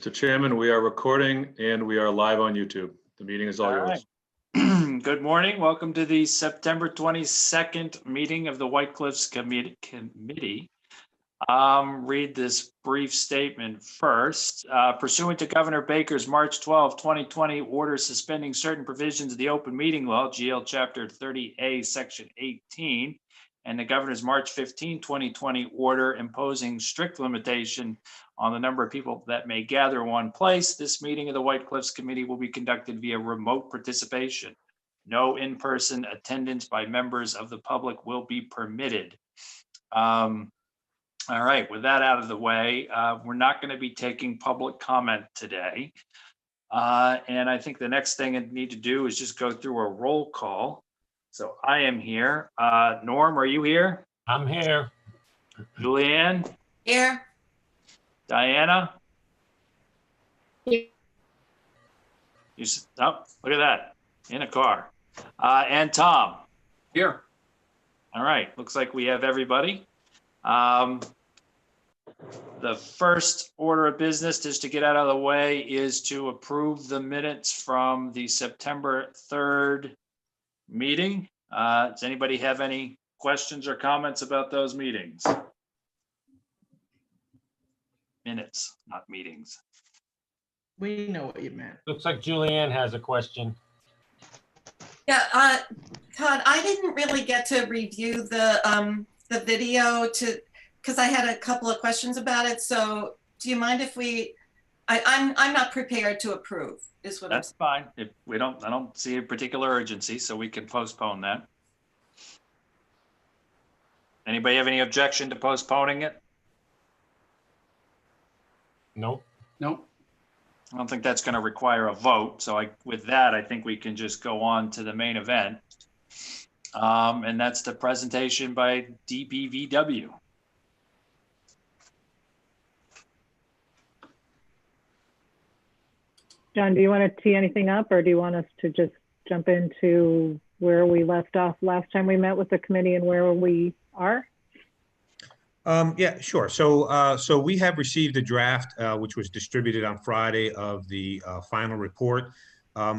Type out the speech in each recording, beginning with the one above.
Mr. Chairman, we are recording and we are live on YouTube. The meeting is all yours. Right. Good morning. Welcome to the September 22nd meeting of the White Cliffs Committee. Read this brief statement first. Pursuant to Governor Baker's March 12, 2020 order suspending certain provisions of the open meeting law, GL Chapter 30A, Section 18, and the Governor's March 15, 2020 order imposing strict limitation on the number of people that may gather in one place, this meeting of the White Cliffs Committee will be conducted via remote participation. No in-person attendance by members of the public will be permitted. All right, with that out of the way, we're not going to be taking public comment today. And I think the next thing I need to do is just go through a roll call. So I am here. Norm, are you here? I'm here. Julianne? Here. Diana? Here. Oh, look at that, in a car. And Tom? Here. All right, looks like we have everybody. The first order of business, just to get out of the way, is to approve the minutes from the September 3rd meeting. Does anybody have any questions or comments about those meetings? Minutes, not meetings. We know what you meant. Looks like Julianne has a question. Yeah, Todd, I didn't really get to review the video because I had a couple of questions about it. So do you mind if I'm not prepared to approve is what That's fine. If we don't, I don't see a particular urgency, so we can postpone that. Anybody have any objection to postponing it? Nope. Nope. I don't think that's going to require a vote. So with that, I think we can just go on to the main event. And that's the presentation by DPVW. John, do you want to tee anything up, or do you want us to just jump into where we left off last time we met with the committee and where we are? Yeah, sure. So we have received a draft, which was distributed on Friday, of the final report.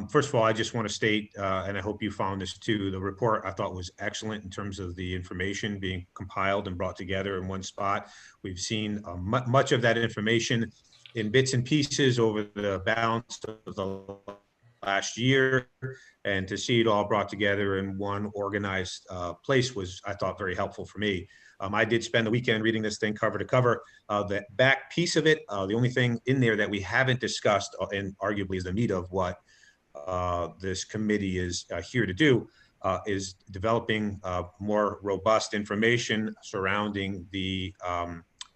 First of all, I just want to state, and I hope you found this too, the report I thought was excellent in terms of the information being compiled and brought together in one spot. We've seen much of that information in bits and pieces over the balance of the last year, and to see it all brought together in one organized place was, I thought, very helpful for me. I did spend the weekend reading this thing cover to cover. The back piece of it, the only thing in there that we haven't discussed, and arguably is the meat of what this committee is here to do, is developing more robust information surrounding the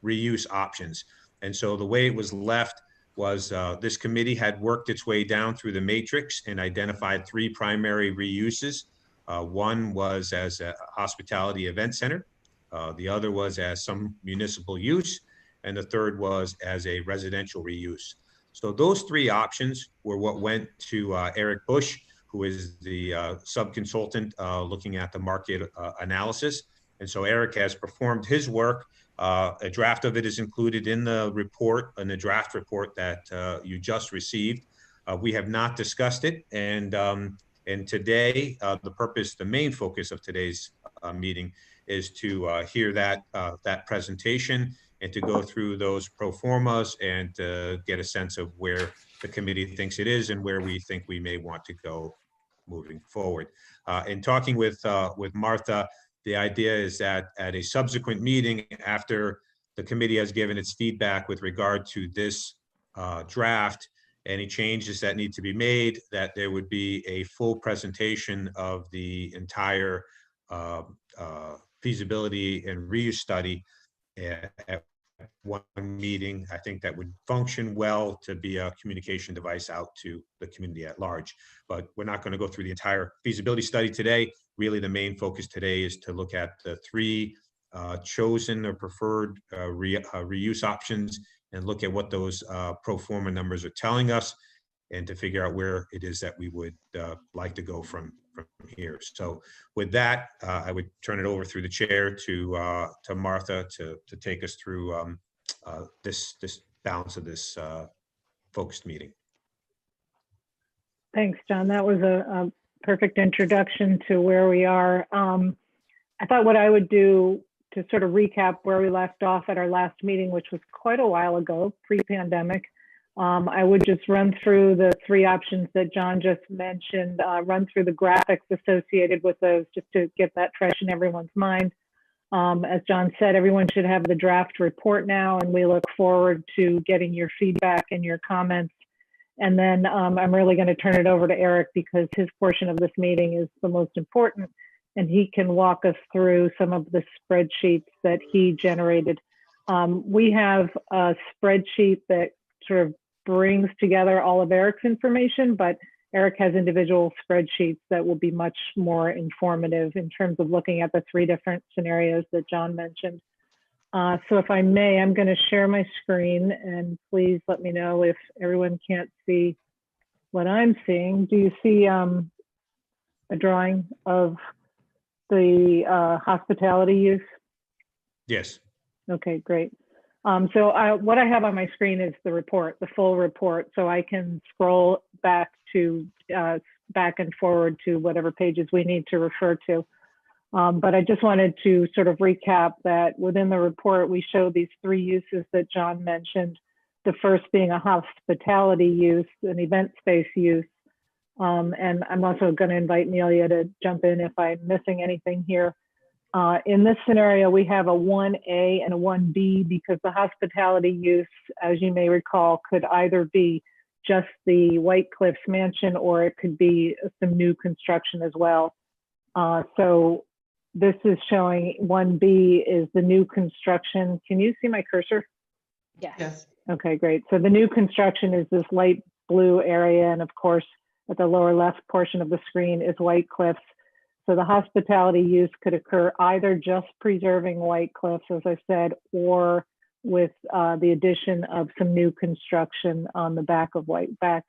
reuse options. And so the way it was left was this committee had worked its way down through the matrix and identified three primary reuses. One was as a hospitality event center. The other was as some municipal use, and the third was as a residential reuse. So those three options were what went to Eric Bush, who is the sub-consultant looking at the market analysis. And so Eric has performed his work. A draft of it is included in the report, in the draft report that you just received. We have not discussed it, and today, the main focus of today's meeting is to hear that presentation and to go through those pro formas and get a sense of where the committee thinks it is and where we think we may want to go moving forward. In talking with Martha, the idea is that at a subsequent meeting, after the committee has given its feedback with regard to this draft, any changes that need to be made, that there would be a full presentation of the entire feasibility and reuse study at one meeting. I think that would function well to be a communication device out to the community at large. But we're not going to go through the entire feasibility study today. Really, the main focus today is to look at the three chosen or preferred reuse options and look at what those pro forma numbers are telling us, and to figure out where it is that we would like to go from here. So with that, I would turn it over through the chair to Martha to take us through this balance of this focused meeting. Thanks, John. That was a perfect introduction to where we are. I thought what I would do to sort of recap where we left off at our last meeting, which was quite a while ago, pre-pandemic. I would just run through the three options that John just mentioned, run through the graphics associated with those just to get that fresh in everyone's mind. As John said, everyone should have the draft report now, and we look forward to getting your feedback and your comments. And then I'm really going to turn it over to Eric because his portion of this meeting is the most important, and he can walk us through some of the spreadsheets that he generated. We have a spreadsheet that sort of brings together all of Eric's information, but Eric has individual spreadsheets that will be much more informative in terms of looking at the three different scenarios that John mentioned. So if I may, I'm going to share my screen, and please let me know if everyone can't see what I'm seeing. Do you see a drawing of the hospitality use? Yes. Okay, great. So what I have on my screen is the report, the full report, so I can scroll back to back and forward to whatever pages we need to refer to. But I just wanted to sort of recap that within the report, we show these three uses that John mentioned. The first being a hospitality use, an event space use. And I'm also going to invite Nelia to jump in if I'm missing anything here. In this scenario, we have a 1A and a 1B because the hospitality use, as you may recall, could either be just the White Cliffs mansion or it could be some new construction as well. So this is showing 1B is the new construction. Can you see my cursor? Yes. Okay, great. So the new construction is this light blue area. And of course, at the lower left portion of the screen is White Cliffs. So the hospitality use could occur either just preserving White Cliffs, as I said, or with the addition of some new construction on the back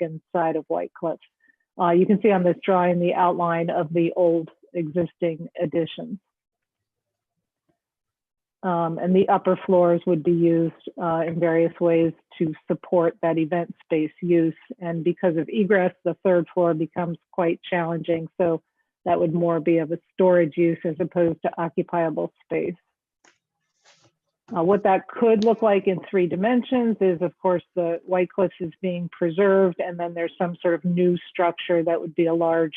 and side of White Cliffs. You can see on this drawing the outline of the old existing additions. And the upper floors would be used in various ways to support that event space use. And because of egress, the third floor becomes quite challenging. So that would more be of a storage use as opposed to occupiable space. What that could look like in 3 dimensions is, of course, the White Cliffs is being preserved, and then there's some sort of new structure that would be a large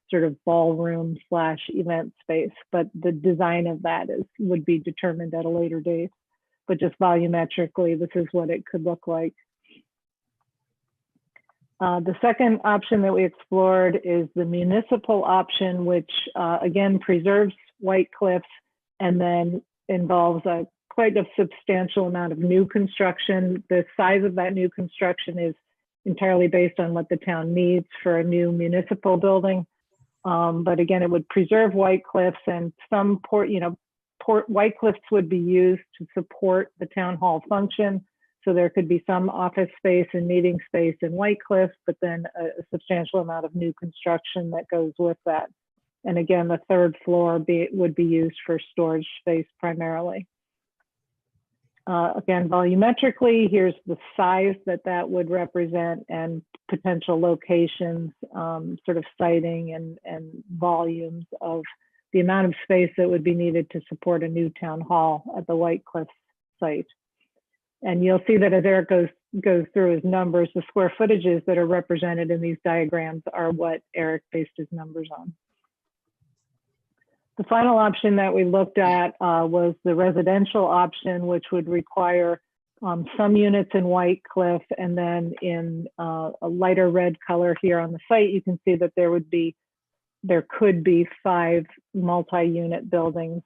sort of ballroom / event space. But the design of that would be determined at a later date. But just volumetrically, this is what it could look like. The second option that we explored is the municipal option, which again preserves White Cliffs and then involves quite a substantial amount of new construction. The size of that new construction is entirely based on what the town needs for a new municipal building. But again, it would preserve White Cliffs, and some White Cliffs would be used to support the town hall function. So there could be some office space and meeting space in White Cliffs, but then a substantial amount of new construction that goes with that. And again, the third floor would be used for storage space primarily. Again, volumetrically, here's the size that would represent and potential locations, sort of siting and volumes of the amount of space that would be needed to support a new town hall at the White Cliffs site. And you'll see that as Eric goes through his numbers, the square footages that are represented in these diagrams are what Eric based his numbers on. The final option that we looked at was the residential option, which would require some units in White Cliff, and then in a lighter red color here on the site, you can see that there could be 5 multi-unit buildings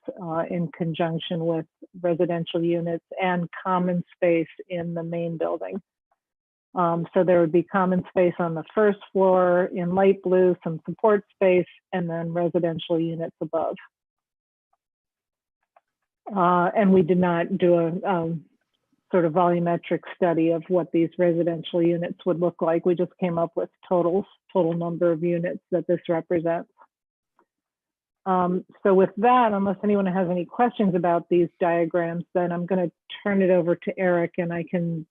in conjunction with residential units and common space in the main building. So there would be common space on the first floor in light blue, some support space, and then residential units above. And we did not do a sort of volumetric study of what these residential units would look like. We just came up with total number of units that this represents. So with that, unless anyone has any questions about these diagrams, then I'm going to turn it over to Eric, and I can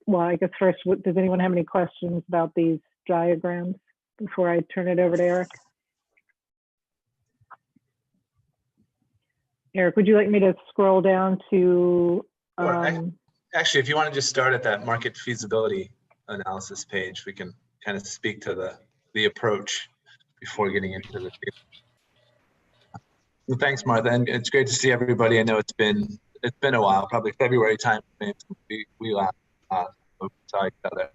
well, I guess first, does anyone have any questions about these diagrams before I turn it over to Eric? Eric, would you like me to scroll down to, Sure. Actually, if you want to just start at that market feasibility analysis page, we can kind of speak to the approach before getting into the. Well, thanks, Martha, and it's great to see everybody. I know it's been a while, probably February time since we last saw each other.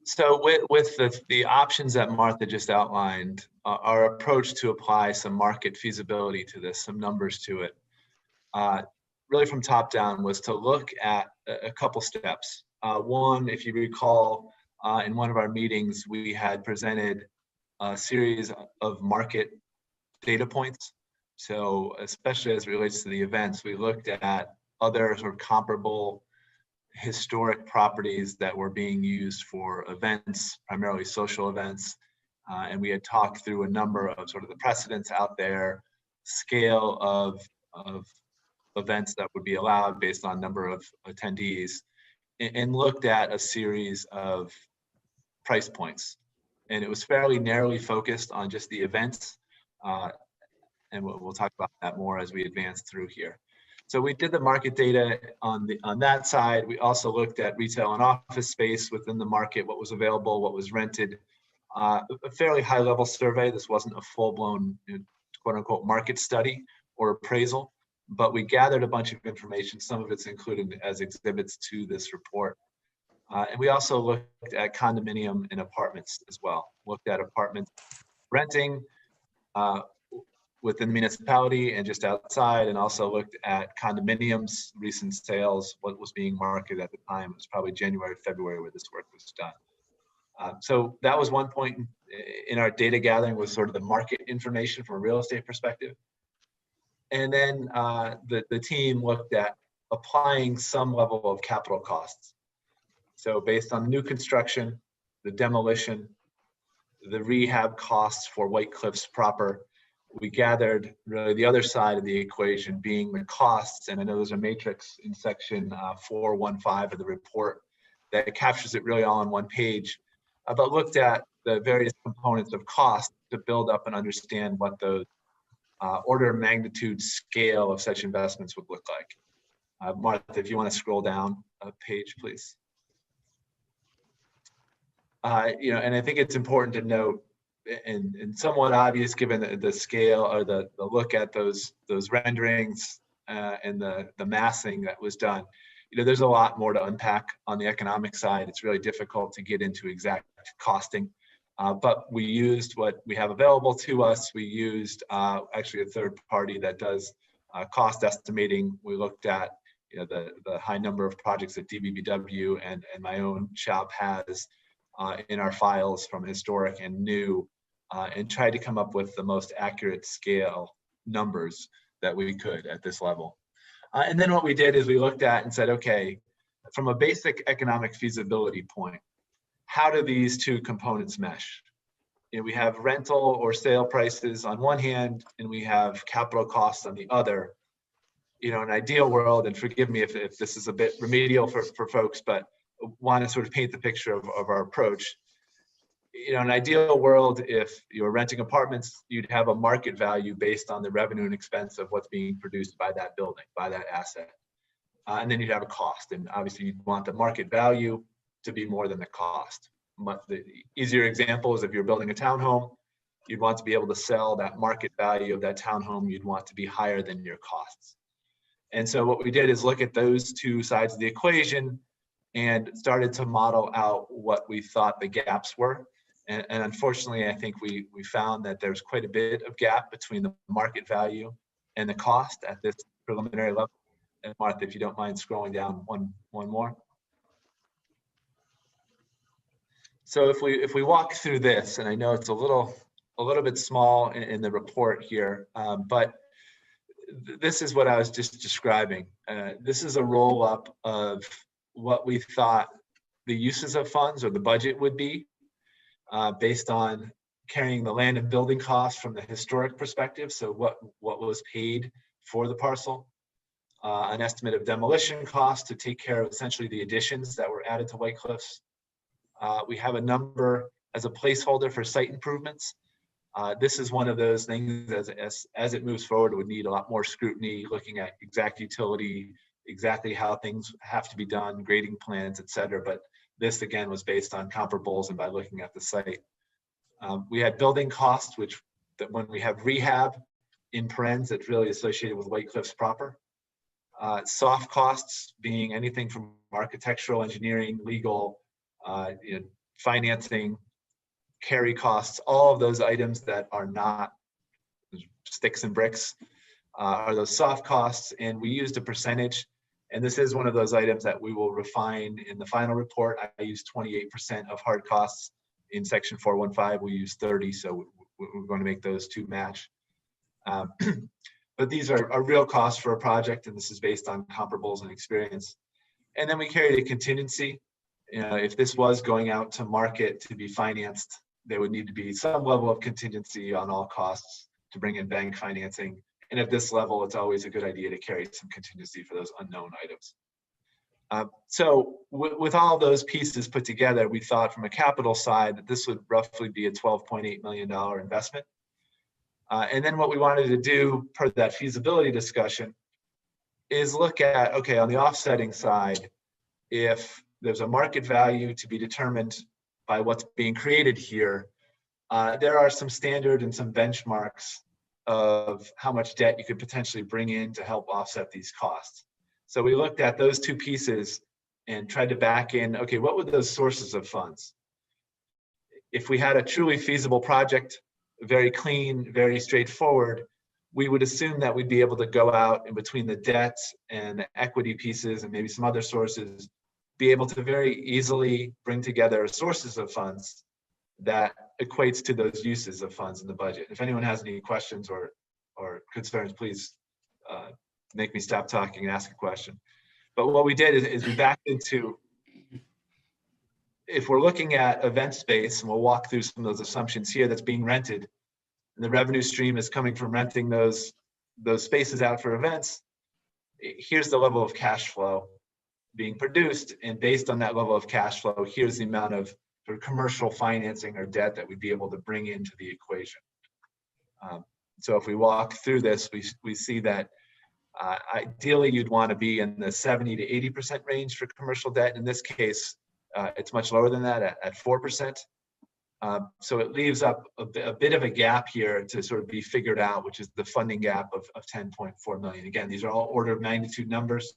So with the options that Martha just outlined, our approach to apply some market feasibility to this, some numbers to it, really from top down, was to look at a couple steps. One, if you recall, in one of our meetings, we had presented a series of market data points. So especially as it relates to the events, we looked at other sort of comparable historic properties that were being used for events, primarily social events. And we had talked through a number of sort of the precedents out there, scale of events that would be allowed based on number of attendees, and looked at a series of price points. And it was fairly narrowly focused on just the events. And we'll talk about that more as we advance through here. So we did the market data on that side. We also looked at retail and office space within the market, what was available, what was rented. A fairly high level survey. This wasn't a full-blown, quote unquote, market study or appraisal, but we gathered a bunch of information. Some of it's included as exhibits to this report. And we also looked at condominium and apartments as well. Looked at apartments renting within the municipality and just outside, and also looked at condominiums, recent sales, what was being marketed at the time. It was probably January, February where this work was done. So that was one point in our data gathering, was sort of the market information from a real estate perspective. And then the team looked at applying some level of capital costs. So based on new construction, the demolition, the rehab costs for White Cliffs proper, we gathered really the other side of the equation being the costs. And I know there's a matrix in section 415 of the report that captures it really all on one page, but looked at the various components of cost to build up and understand what the order of magnitude scale of such investments would look like. Martha, if you want to scroll down a page, please. And I think it's important to note, and somewhat obvious given the scale or the look at those renderings and the massing that was done, there's a lot more to unpack on the economic side. It's really difficult to get into exact costing, but we used what we have available to us. We used actually a third party that does cost estimating. We looked at the high number of projects that DBBW and my own shop has in our files from historic and new, and tried to come up with the most accurate scale numbers that we could at this level. And then what we did is we looked at and said, okay, from a basic economic feasibility point, how do these two components mesh? We have rental or sale prices on one hand, and we have capital costs on the other. In an ideal world, and forgive me if this is a bit remedial for folks, but want to sort of paint the picture of our approach. In an ideal world, if you're renting apartments, you'd have a market value based on the revenue and expense of what's being produced by that building, by that asset. And then you'd have a cost. And obviously you'd want the market value to be more than the cost. But the easier example is if you're building a townhome, you'd want to be able to sell that market value of that townhome. You'd want to be higher than your costs. And so what we did is look at those two sides of the equation and started to model out what we thought the gaps were. And unfortunately, I think we found that there's quite a bit of gap between the market value and the cost at this preliminary level. And Martha, if you don't mind scrolling down one more. So if we walk through this, and I know it's a little bit small in the report here, but this is what I was just describing. This is a roll up of what we thought the uses of funds or the budget would be based on carrying the land and building costs from the historic perspective. So what was paid for the parcel, an estimate of demolition costs to take care of essentially the additions that were added to White Cliffs. We have a number as a placeholder for site improvements. This is one of those things as it moves forward, it would need a lot more scrutiny, looking at exact utility, exactly how things have to be done, grading plans, et cetera. But this again was based on comparables and by looking at the site. We had building costs, which that when we have rehab in parens, it's really associated with White Cliffs proper. Soft costs being anything from architectural, engineering, legal, financing, carry costs, all of those items that are not sticks and bricks are those soft costs. And we used a percentage, and this is one of those items that we will refine in the final report. I used 28% of hard costs. In section 415, we use 30, so we're going to make those two match. But these are real costs for a project, and this is based on comparables and experience. And then we carried a contingency. If this was going out to market to be financed, there would need to be some level of contingency on all costs to bring in bank financing. And at this level, it's always a good idea to carry some contingency for those unknown items. So with all those pieces put together, we thought from a capital side that this would roughly be a $12.8 million investment. And then what we wanted to do per that feasibility discussion is look at, okay, on the offsetting side, if there's a market value to be determined by what's being created here, there are some standard and some benchmarks of how much debt you could potentially bring in to help offset these costs. So we looked at those two pieces and tried to back in, okay, what would those sources of funds? If we had a truly feasible project, very clean, very straightforward, we would assume that we'd be able to go out in between the debt and the equity pieces and maybe some other sources, be able to very easily bring together sources of funds that equates to those uses of funds in the budget. If anyone has any questions or concerns, please make me stop talking and ask a question. But what we did is we backed into, if we're looking at event space, and we'll walk through some of those assumptions here, that's being rented, and the revenue stream is coming from renting those spaces out for events, here's the level of cash flow being produced, and based on that level of cash flow, here's the amount of sort of commercial financing or debt that we'd be able to bring into the equation. So if we walk through this, we see that ideally you'd want to be in the 70 to 80% range for commercial debt. In this case, it's much lower than that at 4%. So it leaves up a bit of a gap here to sort of be figured out, which is the funding gap of 10.4 million. Again, these are all order of magnitude numbers.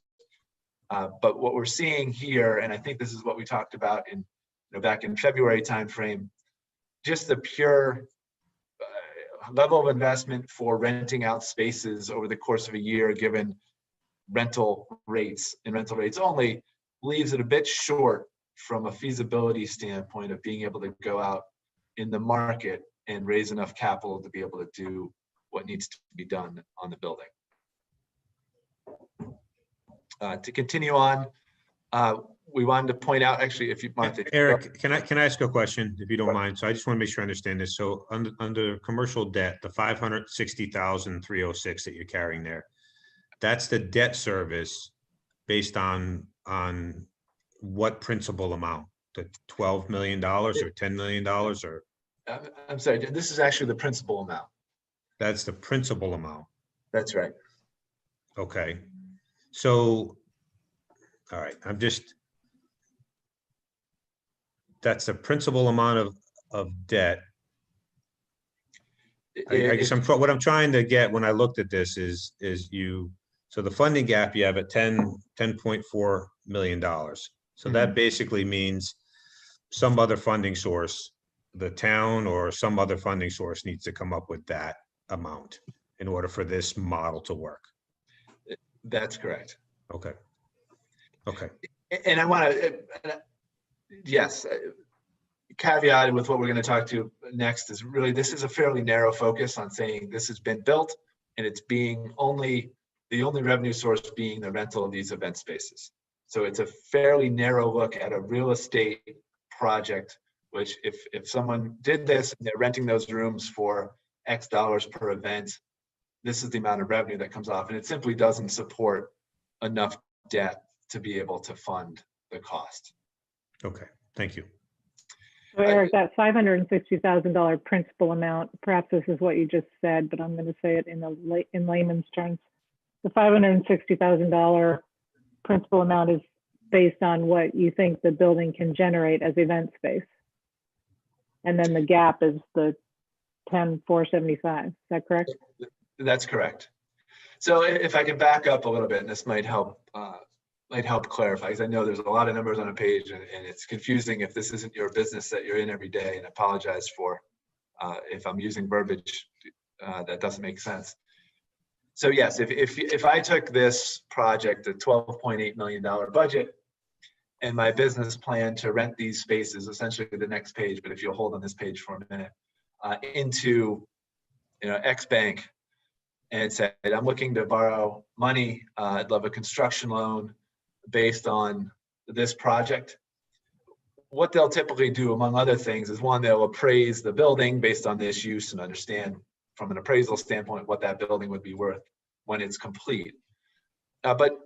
But what we're seeing here, and I think this is what we talked about in back in February timeframe, just the pure level of investment for renting out spaces over the course of a year, given rental rates and rental rates only, leaves it a bit short from a feasibility standpoint of being able to go out in the market and raise enough capital to be able to do what needs to be done on the building. To continue on, we wanted to point out, actually, if you want, Eric, can I ask a question, if you don't mind? So I just want to make sure I understand this. So under commercial debt, the 560,306 that you're carrying there, that's the debt service based on what principal amount? The $12 million or $10 million or? I'm sorry, this is actually the principal amount. That's the principal amount. That's right. Okay. So, all right, that's the principal amount of debt. I guess what I'm trying to get when I looked at this is so the funding gap you have at $10.4 million. So that basically means some other funding source, the town or some other funding source needs to come up with that amount in order for this model to work. That's correct. Okay. Okay. And I want to, yes, caveated with what we're going to talk to next is really, this is a fairly narrow focus on saying this has been built and it's being the only revenue source being the rental of these event spaces. So it's a fairly narrow look at a real estate project, which if someone did this and they're renting those rooms for X dollars per event, this is the amount of revenue that comes off, and it simply doesn't support enough debt to be able to fund the cost. Okay, thank you. So Eric, that $560,000 principal amount, perhaps this is what you just said, but I'm going to say it in layman's terms. The $560,000 principal amount is based on what you think the building can generate as event space. And then the gap is the 10,475. Is that correct? That's correct. So if I can back up a little bit, and this might help clarify, because I know there's a lot of numbers on a page, and it's confusing if this isn't your business that you're in every day, and I apologize for if I'm using verbiage that doesn't make sense. So yes, if I took this project, a $12.8 million budget, and my business plan to rent these spaces, essentially the next page, but if you'll hold on this page for a minute, into X bank, and said, I'm looking to borrow money, I'd love a construction loan based on this project. What they'll typically do, among other things, is one, they'll appraise the building based on this use and understand from an appraisal standpoint what that building would be worth when it's complete. But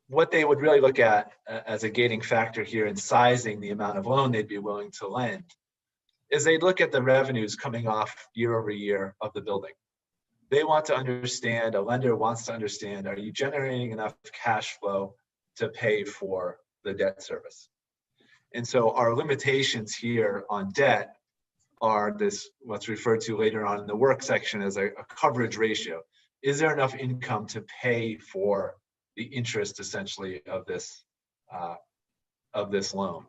what they would really look at as a gating factor here in sizing the amount of loan they'd be willing to lend is they'd look at the revenues coming off year over year of the building. They want to understand, a lender wants to understand, are you generating enough cash flow to pay for the debt service? And so our limitations here on debt are this, what's referred to later on in the work section as a coverage ratio. Is there enough income to pay for the interest essentially of this loan?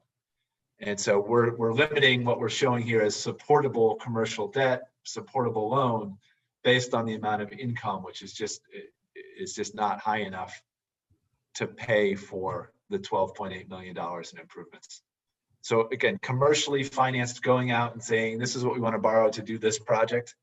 And so we're limiting what we're showing here as supportable commercial debt, supportable loan, based on the amount of income, which is just not high enough to pay for the $12.8 million in improvements. So again, commercially financed, going out and saying, this is what we want to borrow to do this project.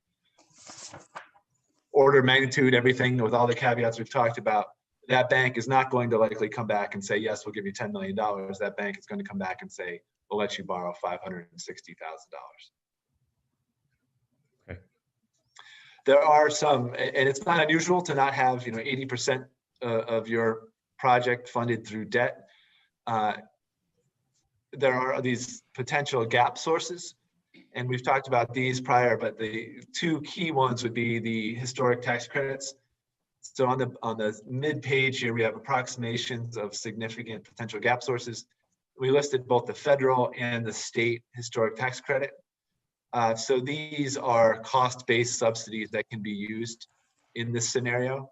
Order of magnitude, everything with all the caveats we've talked about, that bank is not going to likely come back and say, yes, we'll give you $10 million. That bank is going to come back and say, we'll let you borrow $560,000. There are some, and it's not unusual to not have 80% of your project funded through debt. There are these potential gap sources, and we've talked about these prior, but the two key ones would be the historic tax credits. So on the mid page here, we have approximations of significant potential gap sources. We listed both the federal and the state historic tax credit. So these are cost-based subsidies that can be used in this scenario.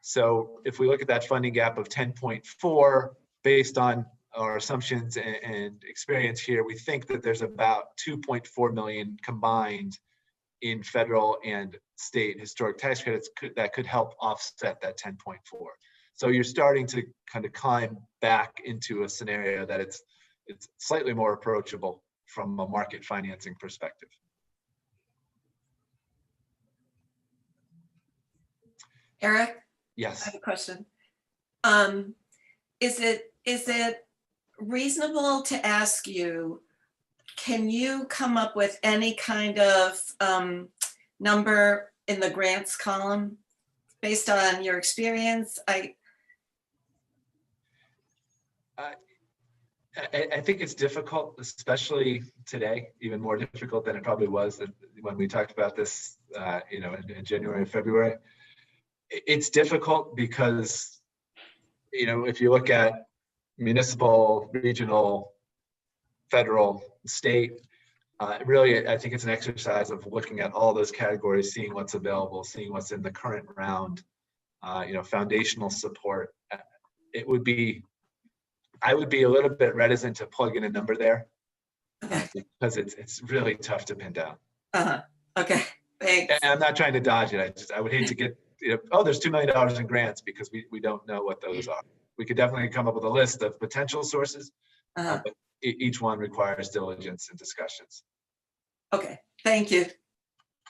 So if we look at that funding gap of 10.4, based on our assumptions and experience here, we think that there's about 2.4 million combined in federal and state historic tax credits that could help offset that 10.4. So you're starting to kind of climb back into a scenario that it's slightly more approachable from a market financing perspective. Eric, I Yes. have a question. Is it reasonable to ask you, can you come up with any kind of number in the grants column based on your experience? I think it's difficult, especially today, even more difficult than it probably was when we talked about this, in January and February. It's difficult because, if you look at municipal, regional, federal, state, really, I think it's an exercise of looking at all those categories, seeing what's available, seeing what's in the current round, foundational support. I would be a little bit reticent to plug in a number there because it's really tough to pin down. Okay, thanks. And I'm not trying to dodge it. I would hate to get, there's $2 million in grants because we don't know what those are. We could definitely come up with a list of potential sources, but each one requires diligence and discussions. Okay, thank you.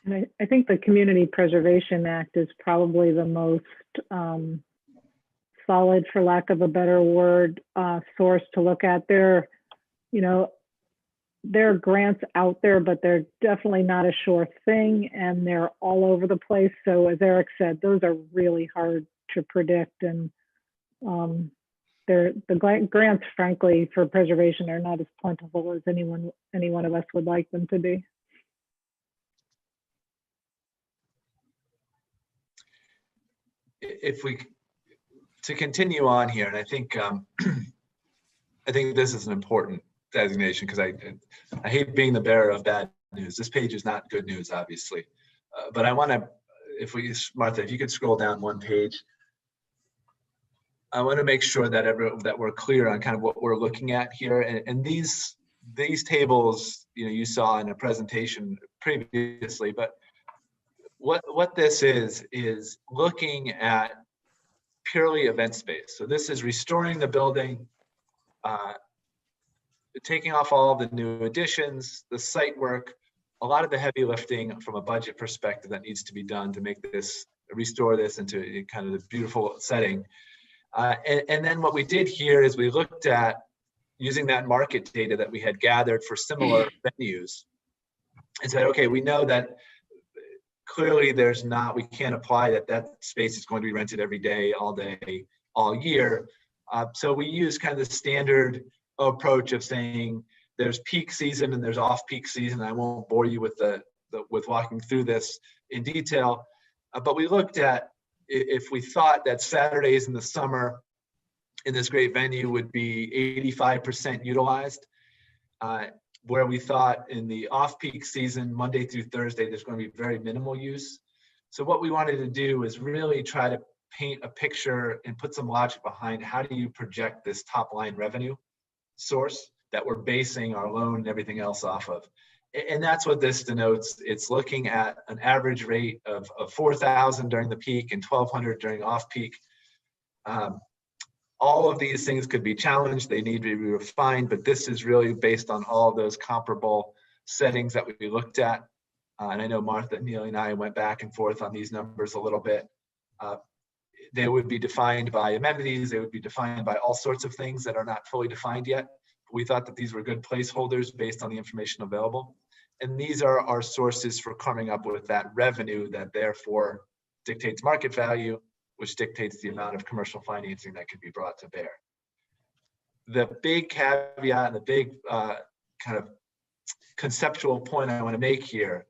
And I think the Community Preservation Act is probably the most solid, for lack of a better word, source to look at. There are grants out there, but they're definitely not a sure thing, and they're all over the place. So as Eric said, those are really hard to predict. And The grants, frankly, for preservation are not as plentiful as any one of us would like them to be. If we, to continue on here, and I think this is an important designation because I hate being the bearer of bad news. This page is not good news, obviously, but I want to, Martha, if you could scroll down one page. I want to make sure that we're clear on kind of what we're looking at here, and these tables, you saw in a presentation previously, but what this is looking at purely event space. So this is restoring the building, taking off all the new additions, the site work, a lot of the heavy lifting from a budget perspective that needs to be done to restore this into kind of the beautiful setting. And then what we did here is we looked at using that market data that we had gathered for similar venues and said, okay, we know that clearly we can't apply that space is going to be rented every day, all year. So we use kind of the standard approach of saying there's peak season and there's off-peak season. I won't bore you with with walking through this in detail, but we looked at if we thought that Saturdays in the summer in this great venue would be 85% utilized, where we thought in the off-peak season, Monday through Thursday, there's going to be very minimal use. So what we wanted to do is really try to paint a picture and put some logic behind how do you project this top line revenue source that we're basing our loan and everything else off of. And that's what this denotes. It's looking at an average rate of 4,000 during the peak and 1,200 during off-peak. All of these things could be challenged. They need to be refined, but this is really based on all of those comparable settings that we looked at. And I know Martha, Neely, and I went back and forth on these numbers a little bit. They would be defined by amenities. They would be defined by all sorts of things that are not fully defined yet. We thought that these were good placeholders based on the information available. And these are our sources for coming up with that revenue that therefore dictates market value, which dictates the amount of commercial financing that can be brought to bear. The big caveat and the big kind of conceptual point I want to make here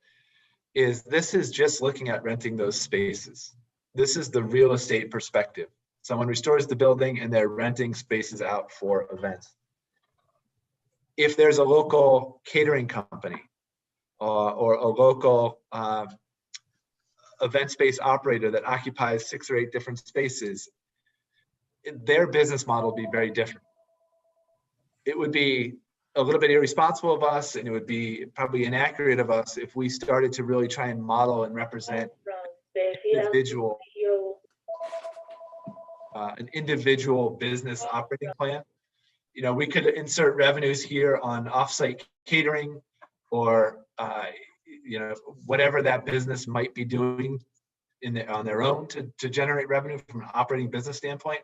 is this is just looking at renting those spaces. This is the real estate perspective. Someone restores the building and they're renting spaces out for events. If there's a local catering company or a local event space operator that occupies 6 or 8 different spaces, their business model would be very different. It would be a little bit irresponsible of us, and it would be probably inaccurate of us if we started to really try and model and represent an individual business operating plan. We could insert revenues here on offsite catering or whatever that business might be doing on their own to generate revenue from an operating business standpoint.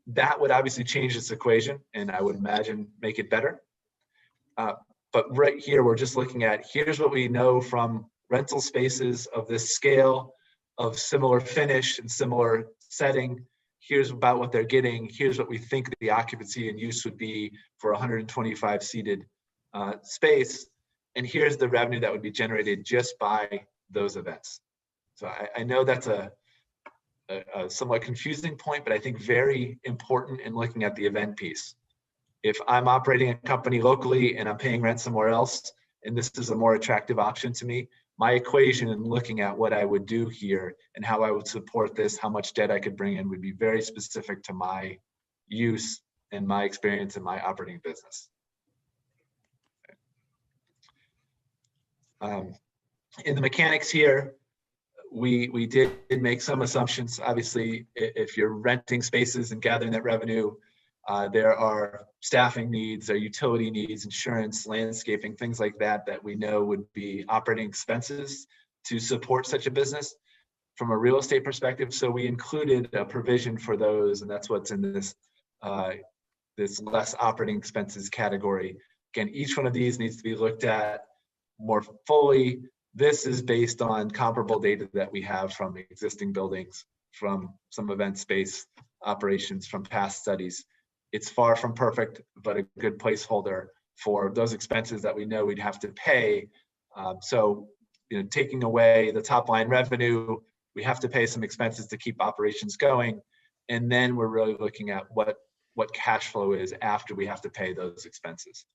That would obviously change this equation, and I would imagine make it better. But right here, we're just looking at, here's what we know from rental spaces of this scale, of similar finish and similar setting. Here's about what they're getting. Here's what we think the occupancy and use would be for 125 seated space. And here's the revenue that would be generated just by those events. So I know that's a somewhat confusing point, but I think very important in looking at the event piece. If I'm operating a company locally and I'm paying rent somewhere else, and this is a more attractive option to me, my equation in looking at what I would do here and how I would support this, how much debt I could bring in, would be very specific to my use and my experience in my operating business. In the mechanics here, we did make some assumptions. Obviously, if you're renting spaces and gathering that revenue, there are staffing needs, there are utility needs, insurance, landscaping, things like that, that we know would be operating expenses to support such a business from a real estate perspective. So we included a provision for those, and that's what's in this, this less operating expenses category. Again, each one of these needs to be looked at more fully. This is based on comparable data that we have from existing buildings, from some event space operations from past studies. It's far from perfect, but a good placeholder for those expenses that we know we'd have to pay. So, taking away the top line revenue, we have to pay some expenses to keep operations going. And then we're really looking at what cash flow is after we have to pay those expenses.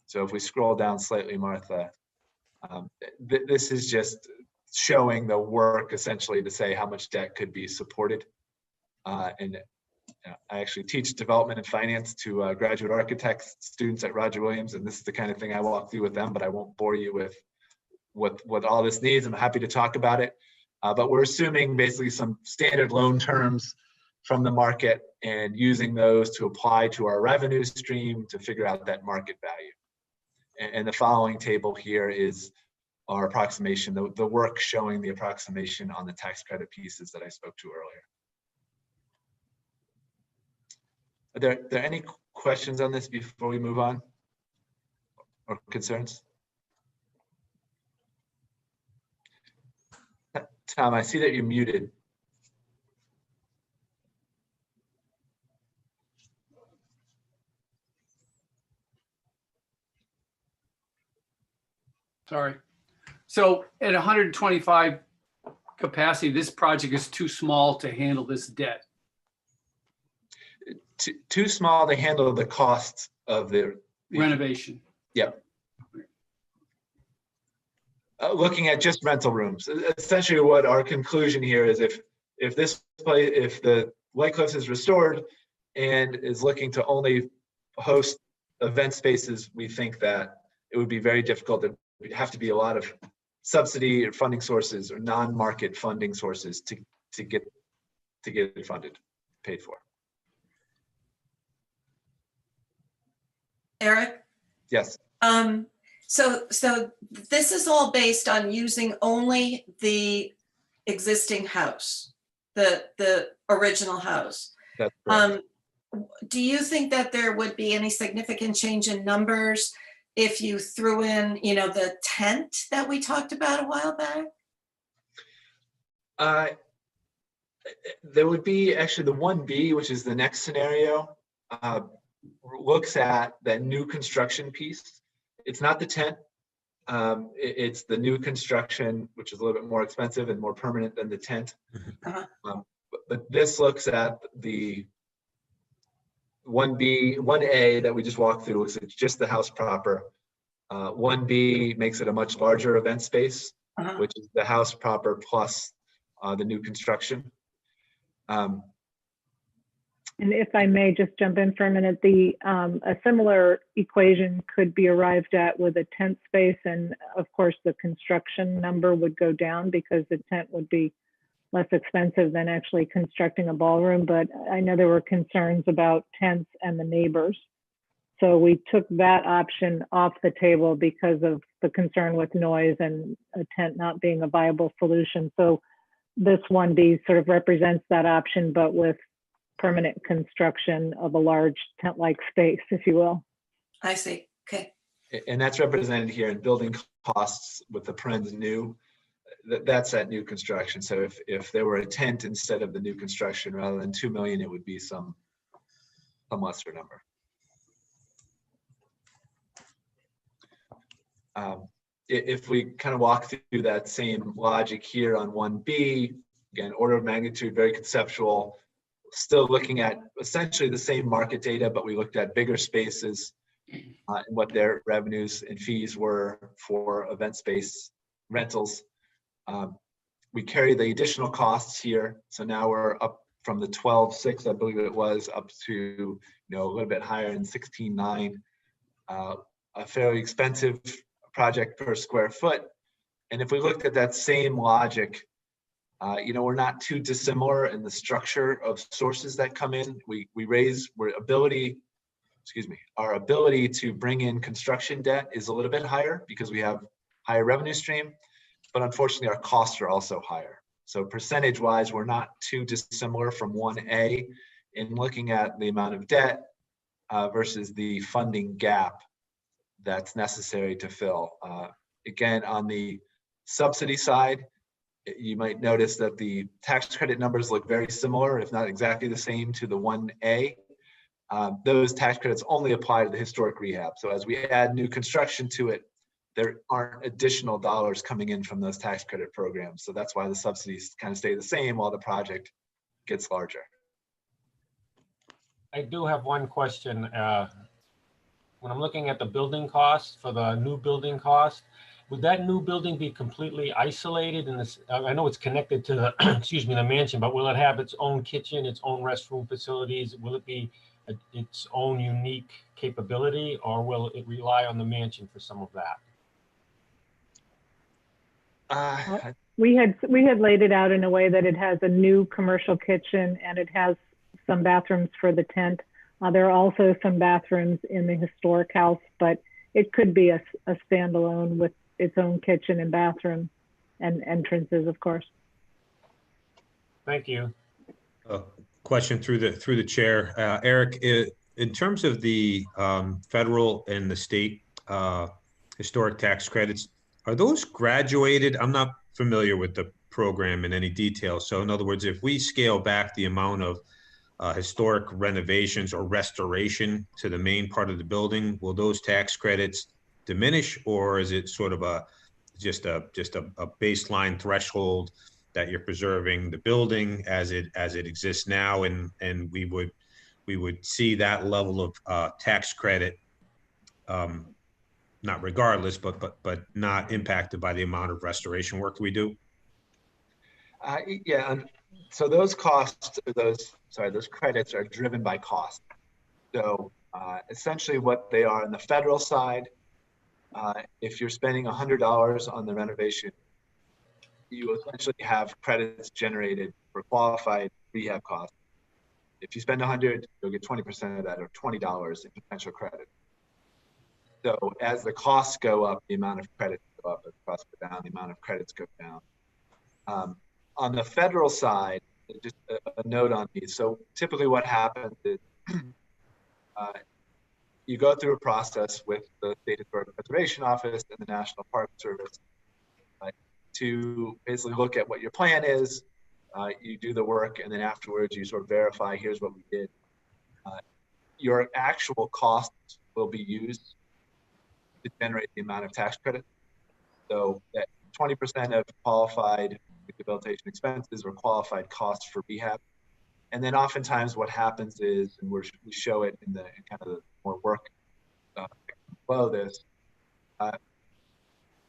So if we scroll down slightly, Martha, this is just showing the work essentially to say how much debt could be supported. And I actually teach development and finance to graduate architects students at Roger Williams, and this is the kind of thing I walk through with them, but I won't bore you with what all this needs. I'm happy to talk about it. But we're assuming basically some standard loan terms from the market and using those to apply to our revenue stream to figure out that market value. And the following table here is our approximation, the work showing the approximation on the tax credit pieces that I spoke to earlier. Are there any questions on this before we move on, or concerns? Tom, I see that you're muted. Sorry. So at 125 capacity, this project is too small to handle this debt. Too small to handle the costs of the Renovation. Yep. Looking at just rental rooms, essentially what our conclusion here is if the White Cliffs is restored and is looking to only host event spaces, we think that it would be very difficult. There would have to be a lot of subsidy or funding sources or non-market funding sources to get it funded, paid for. Eric? Yes. So this is all based on using only the existing house, the original house. That's correct. Do you think that there would be any significant change in numbers if you threw in, the tent that we talked about a while back? There would be actually the 1B, which is the next scenario, looks at that new construction piece. It's not the tent. It's the new construction, which is a little bit more expensive and more permanent than the tent. But this looks at the 1B, 1A that we just walked through, looks at just the house proper. 1B makes it a much larger event space, which is the house proper plus the new construction. And if I may just jump in for a minute, a similar equation could be arrived at with a tent space, and of course the construction number would go down because the tent would be less expensive than actually constructing a ballroom. But I know there were concerns about tents and the neighbors. So we took that option off the table because of the concern with noise and a tent not being a viable solution. So this 1B sort of represents that option, but with permanent construction of a large tent-like space, if you will. I see. Okay. And that's represented here in building costs with the parens new. That's that new construction. So if there were a tent instead of the new construction, rather than 2 million, it would be some lesser number. If we kind of walk through that same logic here on 1B, again, order of magnitude, very conceptual, still looking at essentially the same market data, but we looked at bigger spaces and what their revenues and fees were for event space rentals. We carry the additional costs here. So now we're up from the 12.6, I believe it was, up to a little bit higher in 16.9. A fairly expensive project per square foot. And if we looked at that same logic, we're not too dissimilar in the structure of sources that come in. Our ability to bring in construction debt is a little bit higher because we have higher revenue stream, but unfortunately our costs are also higher. So percentage wise, we're not too dissimilar from 1A in looking at the amount of debt versus the funding gap that's necessary to fill. Again, on the subsidy side, you might notice that the tax credit numbers look very similar, if not exactly the same, to the 1A. Those tax credits only apply to the historic rehab. So as we add new construction to it, there aren't additional dollars coming in from those tax credit programs. So that's why the subsidies kind of stay the same while the project gets larger. I do have one question. When I'm looking at the building cost for the new building cost, would that new building be completely isolated in this? I know it's connected to the, excuse me, the mansion, but will it have its own kitchen, its own restroom facilities? Will it be its own unique capability, or will it rely on the mansion for some of that? We had laid it out in a way that it has a new commercial kitchen and it has some bathrooms for the tent. There are also some bathrooms in the historic house, but it could be a standalone with its own kitchen and bathroom and entrances, of course. Thank you. Question through the chair. Eric, in terms of the federal and the state historic tax credits, are those graduated? I'm not familiar with the program in any detail. So in other words, if we scale back the amount of historic renovations or restoration to the main part of the building, will those tax credits diminish, or is it sort of just a baseline threshold that you're preserving the building as it exists now, and we would see that level of tax credit, not regardless, but not impacted by the amount of restoration work we do? Yeah, so those costs, those credits are driven by cost. So essentially what they are on the federal side, if you're spending $100 on the renovation, you essentially have credits generated for qualified rehab costs. If you spend 100, you'll get 20% of that, or $20 in potential credit. So as the costs go up, the amount of credits go up. As the costs go down, the amount of credits go down. On the federal side, just a note on these. So typically what happens is you go through a process with the State Historic Preservation Office and the National Park Service to basically look at what your plan is. You do the work, and then afterwards you sort of verify, here's what we did. Your actual costs will be used to generate the amount of tax credit. So that 20% of qualified rehabilitation expenses or qualified costs for rehab. And then oftentimes what happens is, and we show it in kind of the more work below this,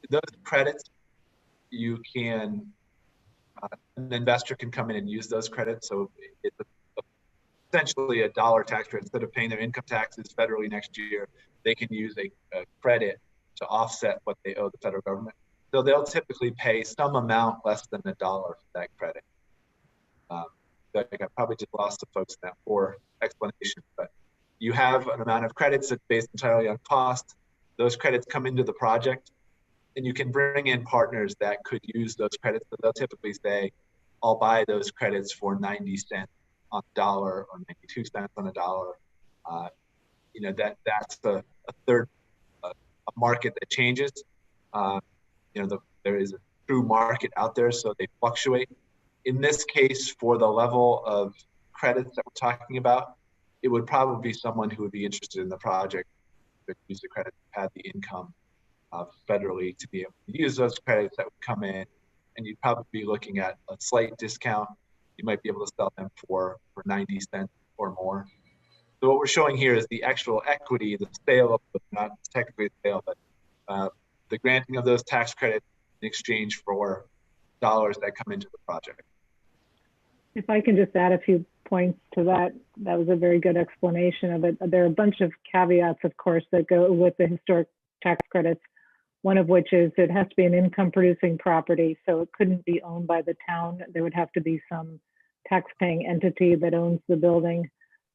those credits, you can, an investor can come in and use those credits. So it's essentially a dollar tax credit. Instead of paying their income taxes federally next year, they can use a credit to offset what they owe the federal government. So they'll typically pay some amount less than $1 for that credit. I think I probably just lost the folks in that poor explanation, but you have an amount of credits that's based entirely on cost. Those credits come into the project, and you can bring in partners that could use those credits. But they'll typically say, I'll buy those credits for 90 cents on the dollar or 92 cents on the dollar. You know, that's a third a market that changes. You know, there is a true market out there, so they fluctuate. In this case, for the level of credits that we're talking about, it would probably be someone who would be interested in the project that use the credit, have the income federally to be able to use those credits that would come in, and you'd probably be looking at a slight discount. You might be able to sell them for 90 cents or more. So what we're showing here is the actual equity, the sale of, not technically a sale, but the granting of those tax credits in exchange for dollars that come into the project. If I can just add a few points to that, that was a very good explanation of it. There are a bunch of caveats, of course, that go with the historic tax credits. One of which is it has to be an income producing property, so it couldn't be owned by the town. There would have to be some tax-paying entity that owns the building.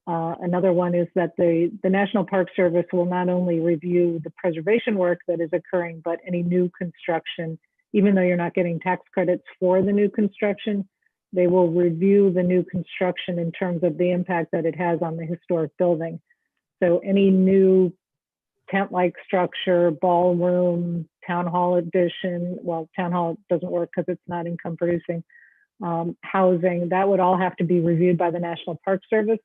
Another one is that the National Park Service will not only review the preservation work that is occurring, but any new construction. Even though you're not getting tax credits for the new construction, they will review the new construction in terms of the impact that it has on the historic building. So any new tent-like structure, ballroom, town hall addition. Well, town hall doesn't work because it's not income producing. Housing, that would all have to be reviewed by the National Park Service.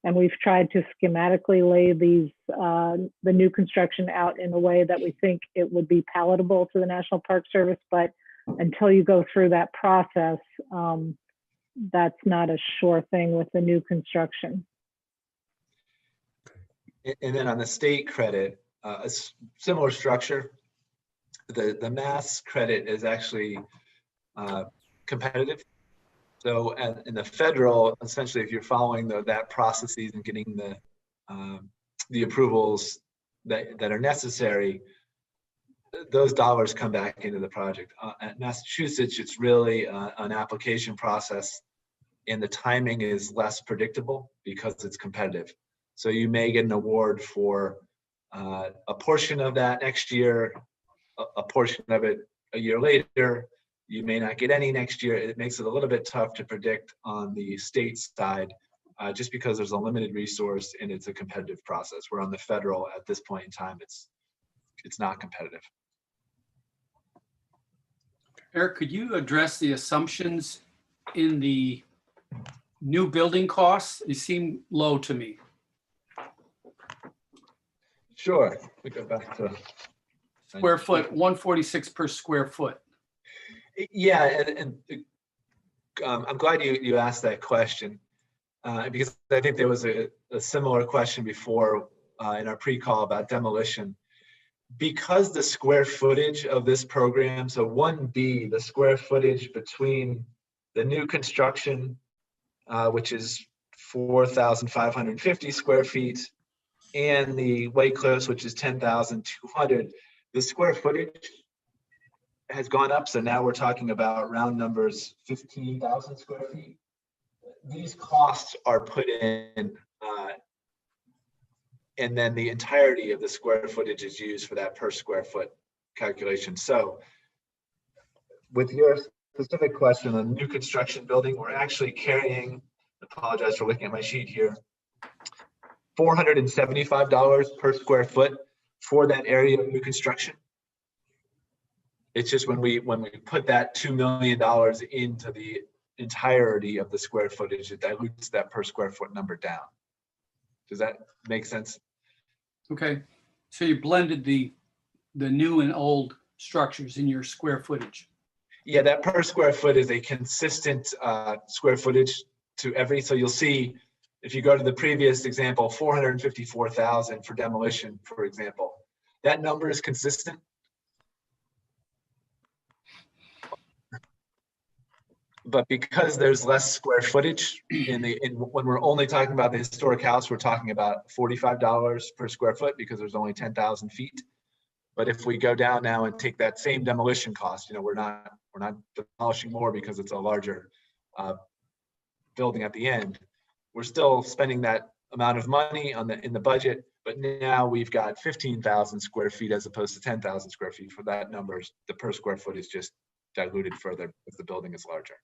And we've tried to schematically lay these, the new construction out in a way that we think it would be palatable to the National Park Service. But until you go through that process, that's not a sure thing with the new construction. And then on the state credit, a similar structure. The mass credit is actually competitive. So in the federal, essentially, if you're following that processes and getting the approvals that are necessary, those dollars come back into the project. At Massachusetts, it's really an application process, and the timing is less predictable because it's competitive. So you may get an award for a portion of that next year, a portion of it a year later. You may not get any next year. It makes it a little bit tough to predict on the state side, just because there's a limited resource and it's a competitive process. Where on the federal, at this point in time, it's not competitive. Eric, could you address the assumptions in the new building costs? They seem low to me. Sure, we go back to Square foot, 146 per square foot. Yeah, and I'm glad you asked that question, because I think there was a similar question before in our pre-call about demolition. Because the square footage of this program, so 1B, the square footage between the new construction, which is 4,550 square feet, and the White Cliffs, which is 10,200, the square footage has gone up. So now we're talking about round numbers, 15,000 square feet. These costs are put in, and then the entirety of the square footage is used for that per square foot calculation. So with your specific question on new construction building, we're actually carrying, I apologize for looking at my sheet here, $475 per square foot for that area of new construction. It's just when we put that $2 million into the entirety of the square footage, it dilutes that per square foot number down. Does that make sense? Okay, so you blended the new and old structures in your square footage. Yeah, that per square foot is a consistent square footage to every, so you'll see, if you go to the previous example, 454,000 for demolition, for example, that number is consistent. But because there's less square footage when we're only talking about the historic house, we're talking about $45 per square foot because there's only 10,000 feet. But if we go down now and take that same demolition cost, we're not demolishing more because it's a larger building at the end. We're still spending that amount of money in the budget, but now we've got 15,000 square feet as opposed to 10,000 square feet. For that numbers, the per square foot is just diluted further because the building is larger.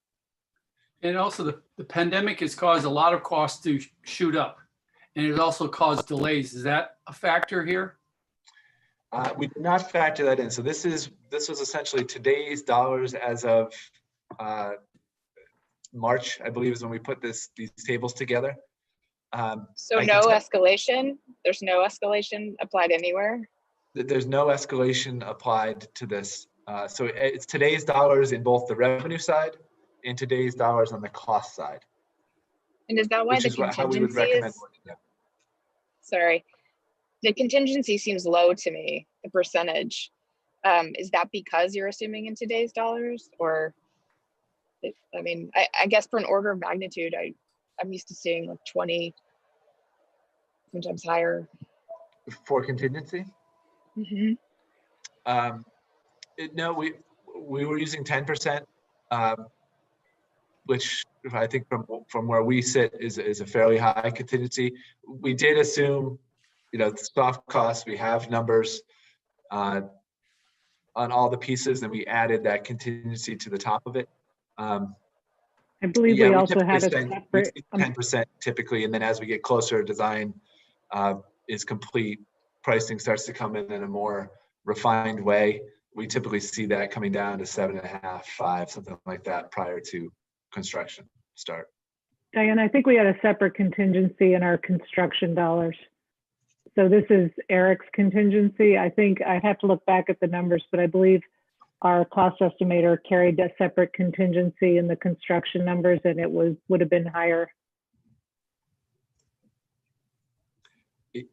And also the pandemic has caused a lot of costs to shoot up, and it also caused delays. Is that a factor here? We did not factor that in. So this was essentially today's dollars as of March, I believe, is when we put these tables together. So no escalation? There's no escalation applied anywhere? There's no escalation applied to this. So it's today's dollars in both the revenue side and today's dollars on the cost side. And is that why the contingency is? Sorry, the contingency seems low to me, the percentage. Is that because you're assuming in today's dollars, or? I mean, I guess for an order of magnitude, I'm used to seeing like 20, sometimes higher. For contingency? Mm-hmm. No, we were using 10%, which I think from where we sit is a fairly high contingency. We did assume, soft costs, we have numbers on all the pieces, and we added that contingency to the top of it. I believe we also had a separate 10% typically, and then as we get closer, design is complete, pricing starts to come in a more refined way, we typically see that coming down to 7.5, 5, something like that prior to construction start. Diane, I think we had a separate contingency in our construction dollars. So this is Eric's contingency. I think I'd have to look back at the numbers, but I believe our cost estimator carried a separate contingency in the construction numbers, and it would have been higher.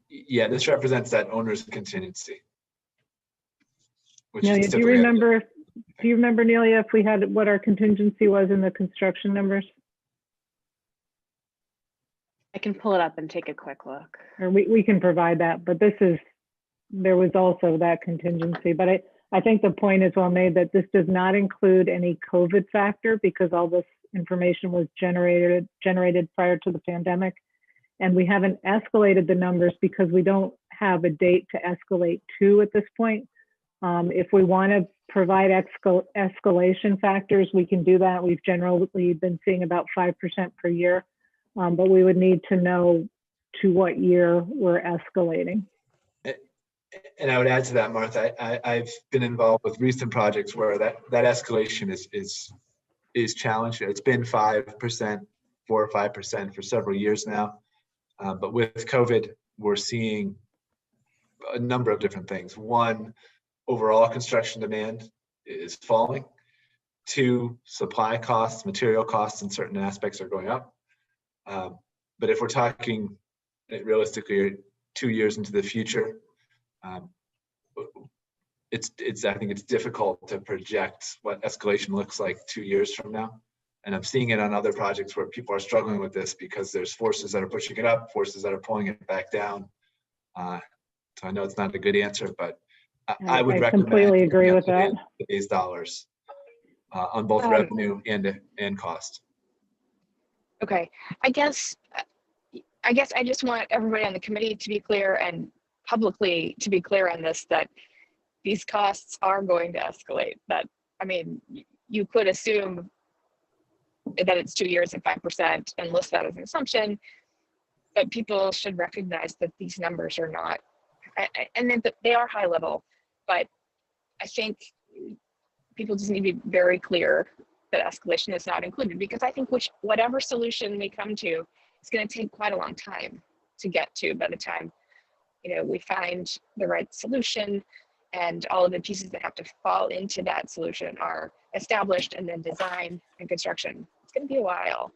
Yeah, this represents that owner's contingency. Nelia, do you remember, Nelia, if we had what our contingency was in the construction numbers? I can pull it up and take a quick look. Or we can provide that, but there was also that contingency. But I think the point is well made that this does not include any COVID factor because all this information was generated prior to the pandemic. And we haven't escalated the numbers because we don't have a date to escalate to at this point. If we want to provide escalation factors, we can do that. We've generally been seeing about 5% per year, but we would need to know to what year we're escalating. And I would add to that, Martha, I've been involved with recent projects where that escalation is challenged. It's been 5%, 4 or 5% for several years now. But with COVID, we're seeing a number of different things. One, overall construction demand is falling. Two, supply costs, material costs in certain aspects are going up. But if we're talking realistically 2 years into the future, I think it's difficult to project what escalation looks like 2 years from now. And I'm seeing it on other projects where people are struggling with this because there's forces that are pushing it up, forces that are pulling it back down. So I know it's not a good answer, but I would recommend completely agree with that. Today's dollars on both revenue and cost. Okay, I guess I just want everybody on the committee to be clear and publicly to be clear on this, that these costs are going to escalate. That, I mean, you could assume that it's 2 years at 5% and list that as an assumption, but people should recognize that these numbers are not, and then they are high level, but I think people just need to be very clear that escalation is not included, because I think whatever solution we come to, it's going to take quite a long time to get to by the time, we find the right solution and all of the pieces that have to fall into that solution are established, and then design and construction. It's going to be a while.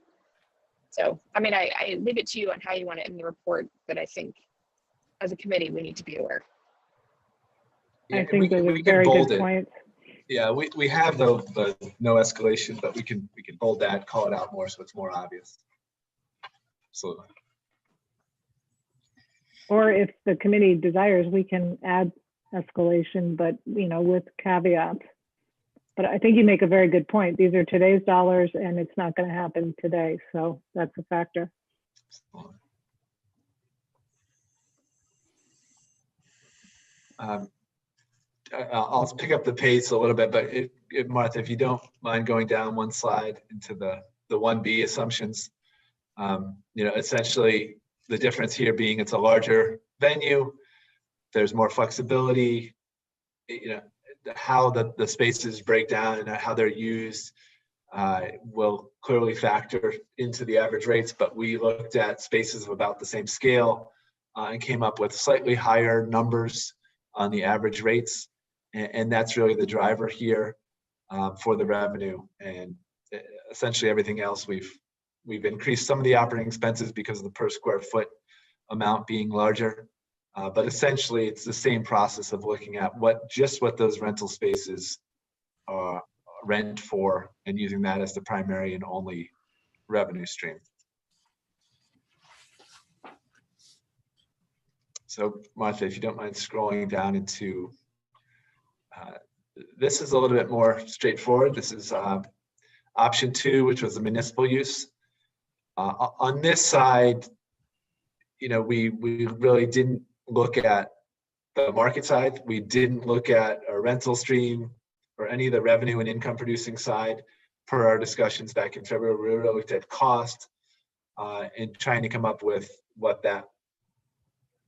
So, I mean, I leave it to you on how you want it in the report, but I think as a committee, we need to be aware. I think those are very good points. Yeah, we have the no escalation, but we can bold that, call it out more so it's more obvious. Absolutely. Or if the committee desires, we can add escalation, but with caveats. But I think you make a very good point. These are today's dollars, and it's not going to happen today, so that's a factor. I'll pick up the pace a little bit, but Martha, if you don't mind going down one slide into the 1B assumptions, essentially the difference here being it's a larger venue, there's more flexibility, how the spaces break down and how they're used will clearly factor into the average rates, but we looked at spaces of about the same scale and came up with slightly higher numbers on the average rates. And that's really the driver here for the revenue. And essentially everything else, we've increased some of the operating expenses because of the per square foot amount being larger. But essentially it's the same process of looking at what those rental spaces rent for and using that as the primary and only revenue stream. So Martha, if you don't mind scrolling down into, this is a little bit more straightforward. This is option 2, which was the municipal use. On this side, we really didn't look at the market side. We didn't look at a rental stream or any of the revenue and income producing side per our discussions back in February. We really looked at cost and trying to come up with what that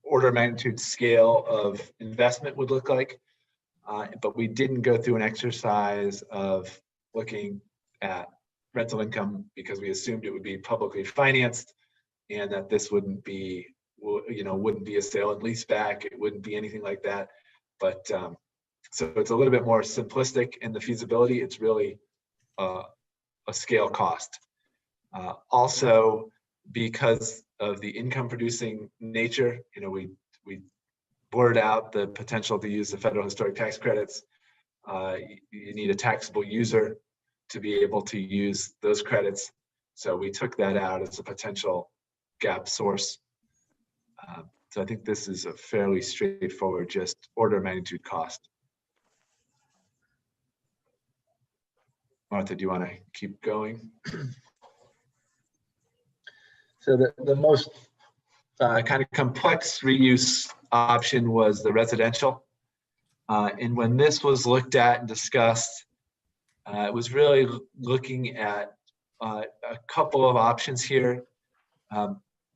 order of magnitude scale of investment would look like. But we didn't go through an exercise of looking at rental income because we assumed it would be publicly financed and that this wouldn't be, wouldn't be a sale and lease back. It wouldn't be anything like that. But so it's a little bit more simplistic in the feasibility. It's really a scale cost. Also, because of the income producing nature, we blurred out the potential to use the federal historic tax credits. You need a taxable user to be able to use those credits. So we took that out as a potential gap source. So I think this is a fairly straightforward, just order of magnitude cost. Martha, do you want to keep going? So the most kind of complex reuse option was the residential. And when this was looked at and discussed, it was really looking at a couple of options here.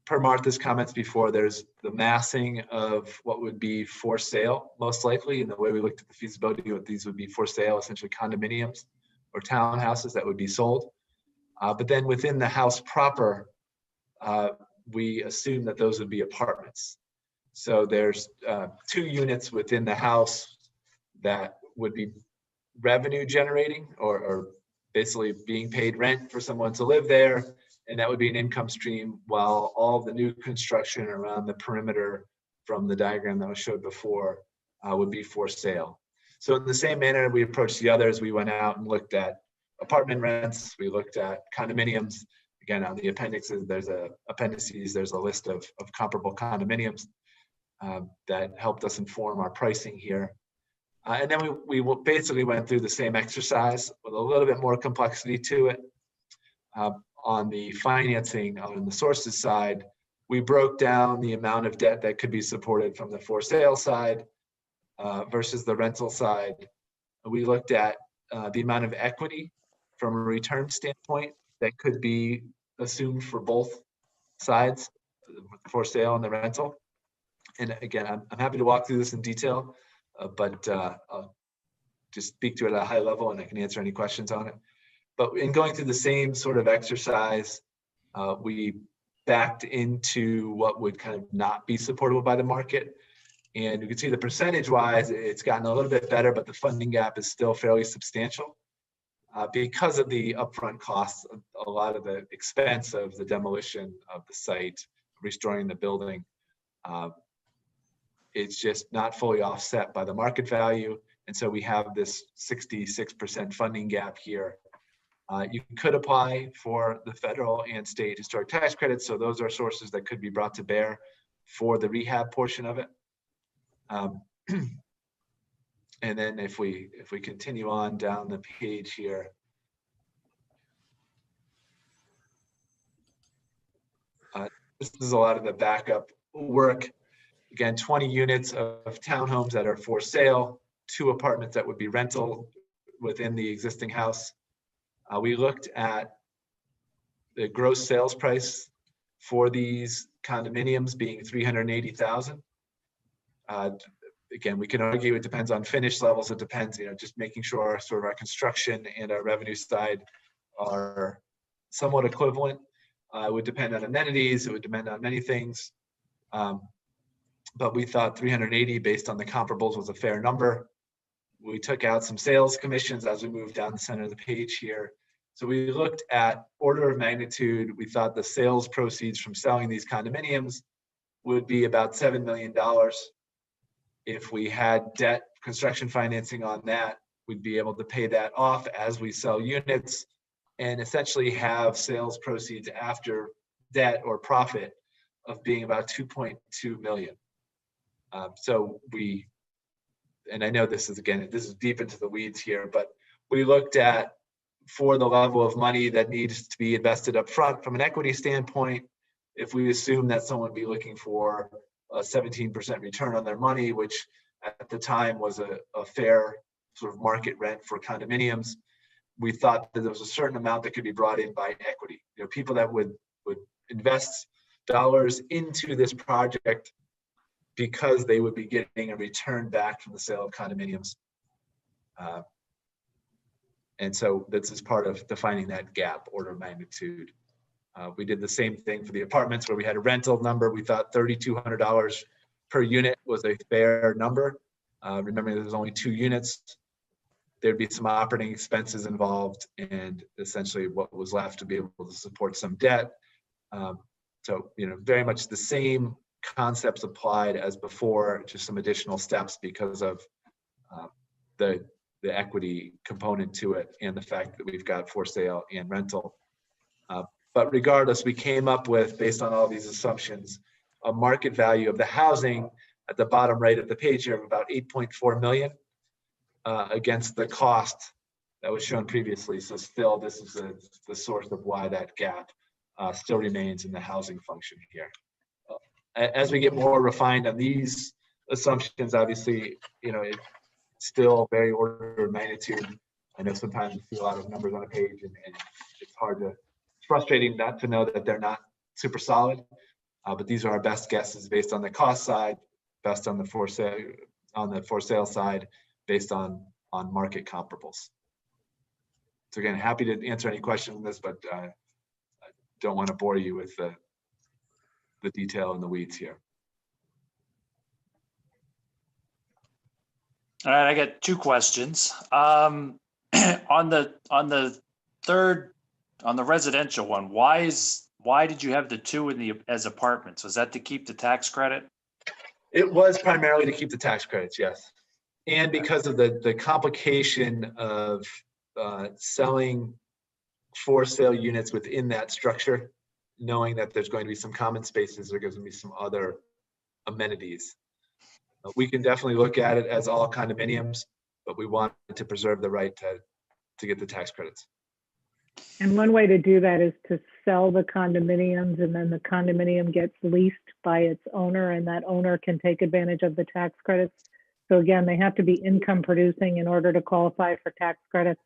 Per Martha's comments before, there's the massing of what would be for sale, most likely. And the way we looked at the feasibility, what these would be for sale, essentially condominiums or townhouses that would be sold. But then within the house proper, we assume that those would be apartments. So there's 2 units within the house that would be revenue generating or basically being paid rent for someone to live there. And that would be an income stream, while all the new construction around the perimeter from the diagram that was showed before would be for sale. So in the same manner we approached the others, we went out and looked at apartment rents, we looked at condominiums. Again, on the appendices, there's a list of comparable condominiums that helped us inform our pricing here. And then we basically went through the same exercise with a little bit more complexity to it. On the financing, on the sources side, we broke down the amount of debt that could be supported from the for sale side versus the rental side. We looked at the amount of equity from a return standpoint that could be assumed for both sides, for sale and the rental. And again, I'm happy to walk through this in detail, but I'll just speak to it at a high level and I can answer any questions on it. But in going through the same sort of exercise, we backed into what would kind of not be supportable by the market. And you can see the percentage wise, it's gotten a little bit better, but the funding gap is still fairly substantial. Because of the upfront costs, a lot of the expense of the demolition of the site, restoring the building, it's just not fully offset by the market value. And so we have this 66% funding gap here. You could apply for the federal and state historic tax credits. So those are sources that could be brought to bear for the rehab portion of it. And then if we continue on down the page here, this is a lot of the backup work. Again, 20 units of townhomes that are for sale, 2 apartments that would be rental within the existing house. We looked at the gross sales price for these condominiums being $380,000. Again, we can argue it depends on finish levels. It depends, just making sure sort of our construction and our revenue side are somewhat equivalent. It would depend on amenities. It would depend on many things. But we thought 380 based on the comparables was a fair number. We took out some sales commissions as we moved down the center of the page here. So we looked at order of magnitude. We thought the sales proceeds from selling these condominiums would be about $7 million. If we had debt construction financing on that, we'd be able to pay that off as we sell units and essentially have sales proceeds after debt or profit of being about 2.2 million. So and I know this is deep into the weeds here, but we looked at, for the level of money that needs to be invested up front from an equity standpoint, if we assume that someone would be looking for a 17% return on their money, which at the time was a fair sort of market rent for condominiums, we thought that there was a certain amount that could be brought in by equity. People that would invest dollars into this project because they would be getting a return back from the sale of condominiums. And so this is part of defining that gap order of magnitude. We did the same thing for the apartments where we had a rental number. We thought $3,200 per unit was a fair number. Remember, there's only 2 units. There'd be some operating expenses involved, and essentially what was left to be able to support some debt. So, very much the same concepts applied as before, just some additional steps because of the equity component to it and the fact that we've got for sale and rental. But regardless, we came up with, based on all these assumptions, a market value of the housing at the bottom right of the page here of about 8.4 million against the cost that was shown previously. So still, this is the source of why that gap still remains in the housing function here. As we get more refined on these assumptions, obviously, it's still very order of magnitude. I know sometimes you see a lot of numbers on a page and it's frustrating not to know that they're not super solid, but these are our best guesses based on the cost side, best on the for sale side, based on market comparables. So again, happy to answer any questions on this, but I don't want to bore you with the detail and the weeds here. All right, I got 2 questions. On the residential one, why did you have the 2 as apartments? Was that to keep the tax credit? It was primarily to keep the tax credits, yes. And because of the complication of selling for sale units within that structure, knowing that there's going to be some common spaces, there's going to be some other amenities. We can definitely look at it as all condominiums, but we wanted to preserve the right to get the tax credits. And one way to do that is to sell the condominiums, and then the condominium gets leased by its owner, and that owner can take advantage of the tax credits. So again, they have to be income producing in order to qualify for tax credits.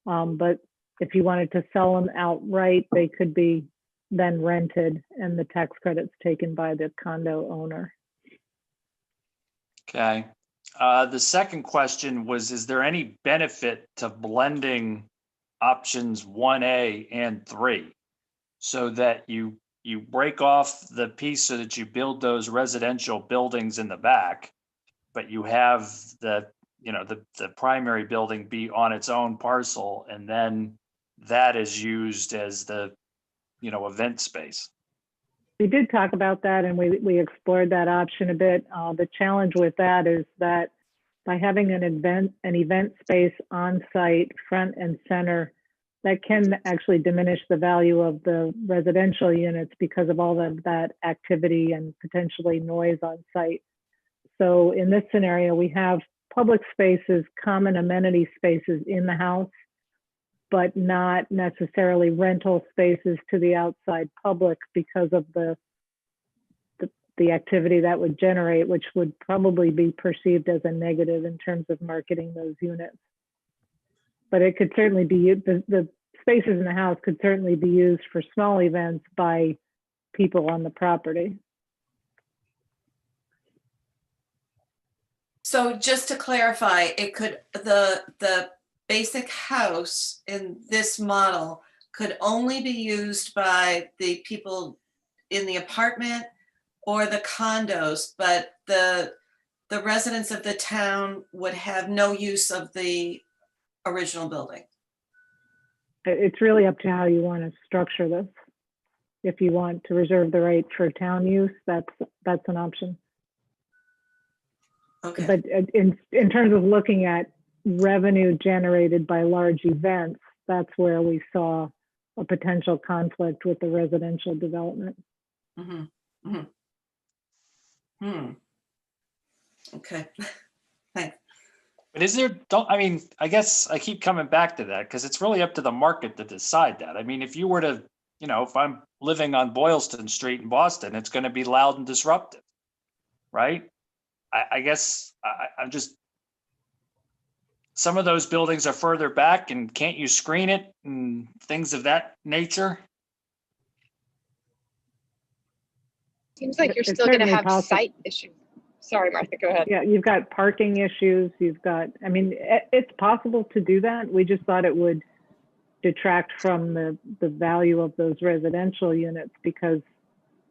But if you wanted to sell them outright, they could be then rented and the tax credits taken by the condo owner. Okay. The second question was, is there any benefit to blending options 1A and 3 so that you break off the piece so that you build those residential buildings in the back, but you have the primary building be on its own parcel, and then that is used as the event space? We did talk about that, and we explored that option a bit. The challenge with that is that by having an event space on site, front and center, that can actually diminish the value of the residential units because of all of that activity and potentially noise on site. So in this scenario, we have public spaces, common amenity spaces in the house, but not necessarily rental spaces to the outside public because of the activity that would generate, which would probably be perceived as a negative in terms of marketing those units. But it could certainly be, the spaces in the house could certainly be used for small events by people on the property. So just to clarify, it could, the basic house in this model could only be used by the people in the apartment or the condos, but the residents of the town would have no use of the original building. It's really up to how you want to structure this. If you want to reserve the right for town use, that's an option. Okay. But in terms of looking at revenue generated by large events, that's where we saw a potential conflict with the residential development. Mm-hmm. Mm-hmm. Okay. Thanks. But is there, I guess I keep coming back to that because it's really up to the market to decide that. I mean, if you were to, if I'm living on Boylston Street in Boston, it's going to be loud and disruptive, right? I guess I'm just, some of those buildings are further back, and can't you screen it and things of that nature? Seems like you're still going to have site issues. Sorry, Martha, go ahead. Yeah, you've got parking issues, you've got, I mean, it's possible to do that. We just thought it would detract from the value of those residential units because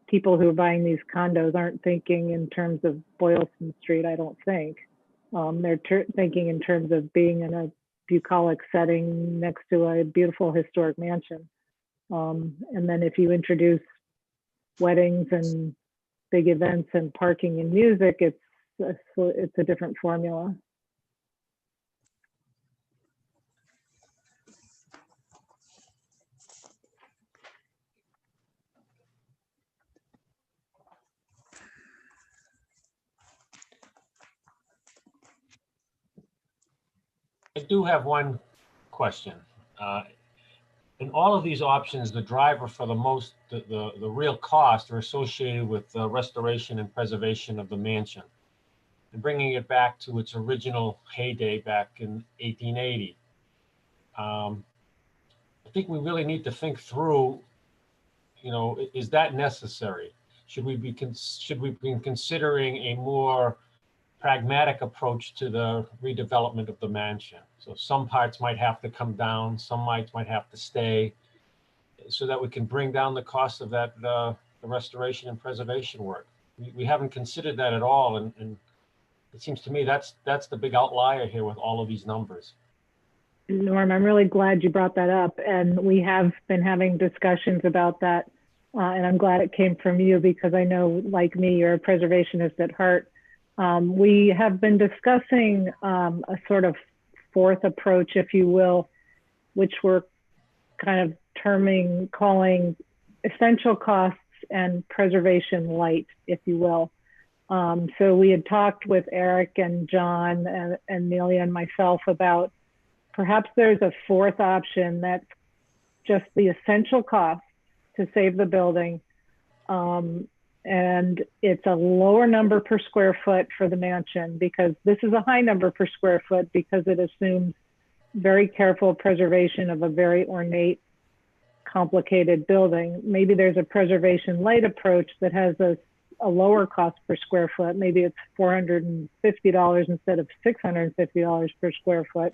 people who are buying these condos aren't thinking in terms of Boylston Street, I don't think. They're thinking in terms of being in a bucolic setting next to a beautiful historic mansion. And then if you introduce weddings and big events and parking and music, it's a different formula. I do have one question. In all of these options, the driver for the real cost are associated with the restoration and preservation of the mansion and bringing it back to its original heyday back in 1880. I think we really need to think through, you know, is that necessary? Should we be considering a more pragmatic approach to the redevelopment of the mansion? So some parts might have to come down, some might have to stay, so that we can bring down the cost of that the restoration and preservation work. We haven't considered that at all, and it seems to me that's the big outlier here with all of these numbers. Norm, I'm really glad you brought that up, and we have been having discussions about that, and I'm glad it came from you because I know, like me, you're a preservationist at heart. We have been discussing a sort of fourth approach, if you will, which we're kind of calling essential costs and preservation light, if you will. So we had talked with Eric and John and Amelia and myself about perhaps there's a fourth option that's just the essential cost to save the building. And it's a lower number per square foot for the mansion because this is a high number per square foot because it assumes very careful preservation of a very ornate, complicated building. Maybe there's a preservation light approach that has a lower cost per square foot. Maybe it's $450 instead of $650 per square foot.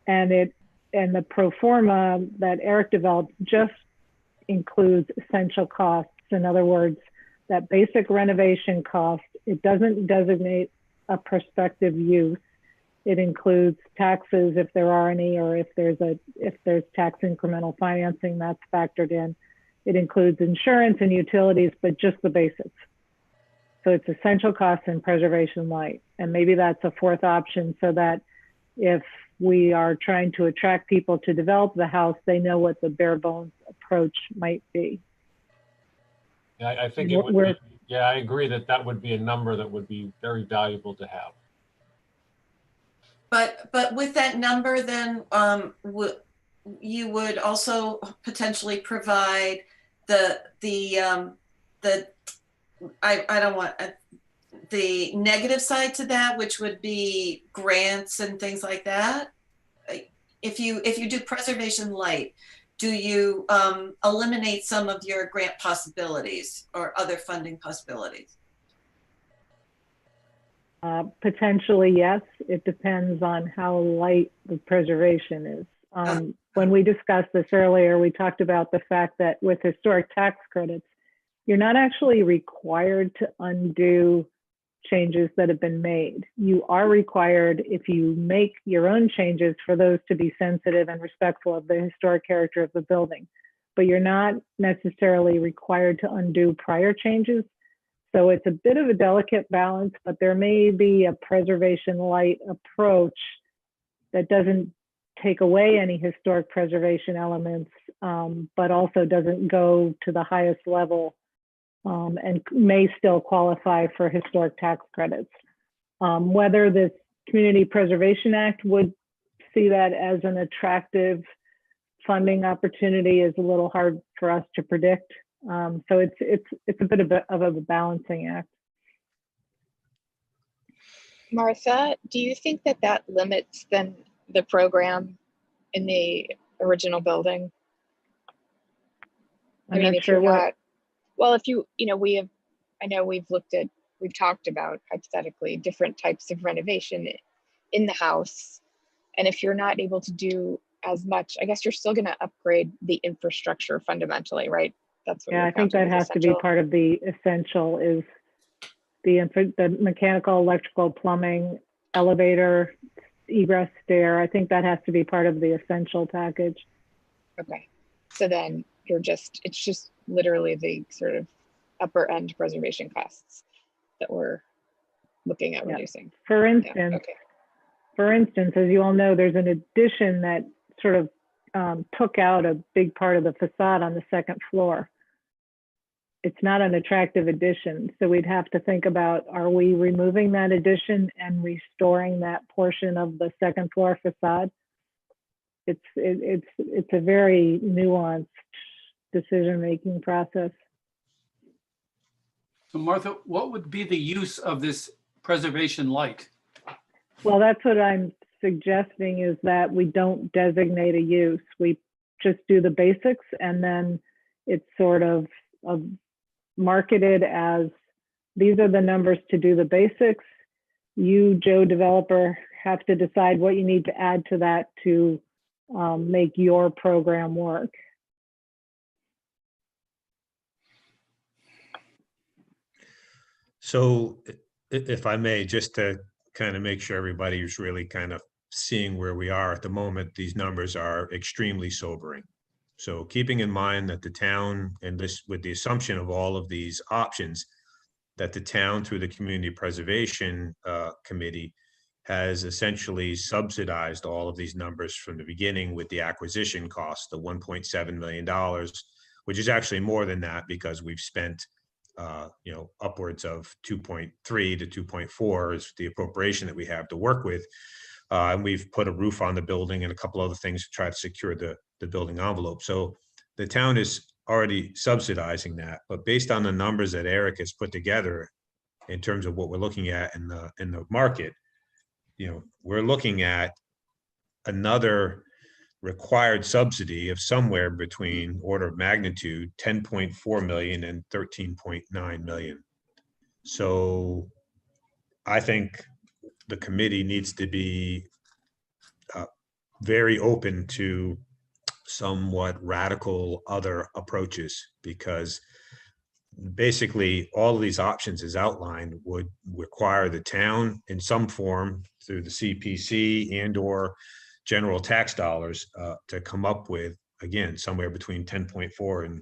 And the pro forma that Eric developed just includes essential costs. In other words, that basic renovation cost, it doesn't designate a prospective use. It includes taxes if there are any, or if there's tax incremental financing that's factored in. It includes insurance and utilities, but just the basics. So it's essential costs and preservation light. And maybe that's a fourth option so that if we are trying to attract people to develop the house, they know what the bare bones approach might be. Yeah, I think it would be, yeah, I agree that would be a number that would be very valuable to have. But with that number, then you would also potentially provide the negative side to that, which would be grants and things like that. If you do preservation light, do you eliminate some of your grant possibilities or other funding possibilities? Potentially, yes. It depends on how light the preservation is. When we discussed this earlier, we talked about the fact that with historic tax credits, you're not actually required to undo changes that have been made. You are required, if you make your own changes, for those to be sensitive and respectful of the historic character of the building. But you're not necessarily required to undo prior changes. So it's a bit of a delicate balance, but there may be a preservation light approach that doesn't take away any historic preservation elements, but also doesn't go to the highest level and may still qualify for historic tax credits. Whether this Community Preservation Act would see that as an attractive funding opportunity is a little hard for us to predict. So it's a bit of a balancing act. Martha, do you think that limits then the program in the original building? I'm not sure what. Well, if you know, I know we've looked at we've talked about hypothetically different types of renovation in the house. And if you're not able to do as much, I guess you're still going to upgrade the infrastructure fundamentally, right? That's what Yeah, you're I think counting that as has to be essential. part of the essential is the mechanical, electrical, plumbing, elevator, egress stair. I think that has to be part of the essential package. Okay. So then it's just literally the sort of upper end preservation costs that we're looking at Yeah. reducing. For Yeah, instance, okay. as you all know, there's an addition that sort of took out a big part of the facade on the second floor. It's not an attractive addition, so we'd have to think about, are we removing that addition and restoring that portion of the second floor facade? It's a very nuanced decision-making process. So Martha, what would be the use of this preservation light? Well, that's what I'm suggesting, is that we don't designate a use. We just do the basics, and then it's sort of marketed as, these are the numbers to do the basics. You, Joe developer, have to decide what you need to add to that to make your program work. So if I may, just to kind of make sure everybody is really kind of seeing where we are at the moment, these numbers are extremely sobering. So keeping in mind that the town, and this with the assumption of all of these options, that the town through the Community Preservation Committee has essentially subsidized all of these numbers from the beginning with the acquisition cost, the $1.7 million, which is actually more than that because we've spent upwards of 2.3 to 2.4 is the appropriation that we have to work with. And we've put a roof on the building and a couple other things to try to secure the building envelope. So the town is already subsidizing that, but based on the numbers that Eric has put together in terms of what we're looking at in the market, we're looking at another required subsidy of somewhere between order of magnitude 10.4 million and 13.9 million. So I think the committee needs to be very open to somewhat radical other approaches, because basically all of these options as outlined would require the town in some form through the CPC and or general tax dollars to come up with, again, somewhere between 10.4 and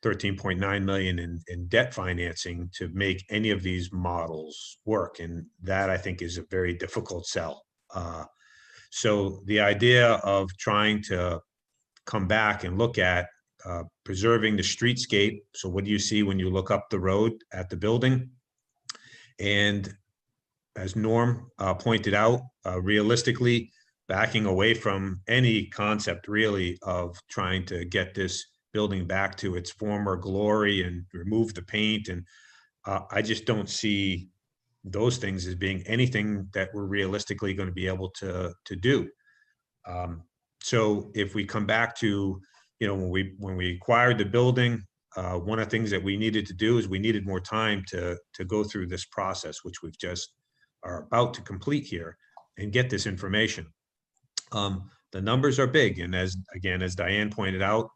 13.9 million in debt financing to make any of these models work. And that, I think, is a very difficult sell. So the idea of trying to come back and look at preserving the streetscape. So what do you see when you look up the road at the building? And as Norm pointed out, realistically, backing away from any concept really of trying to get this building back to its former glory and remove the paint. And I just don't see those things as being anything that we're realistically going to be able to do. So if we come back to, when we acquired the building, one of the things that we needed to do is we needed more time to go through this process, which we've just are about to complete here, and get this information. The numbers are big, and as Diane pointed out,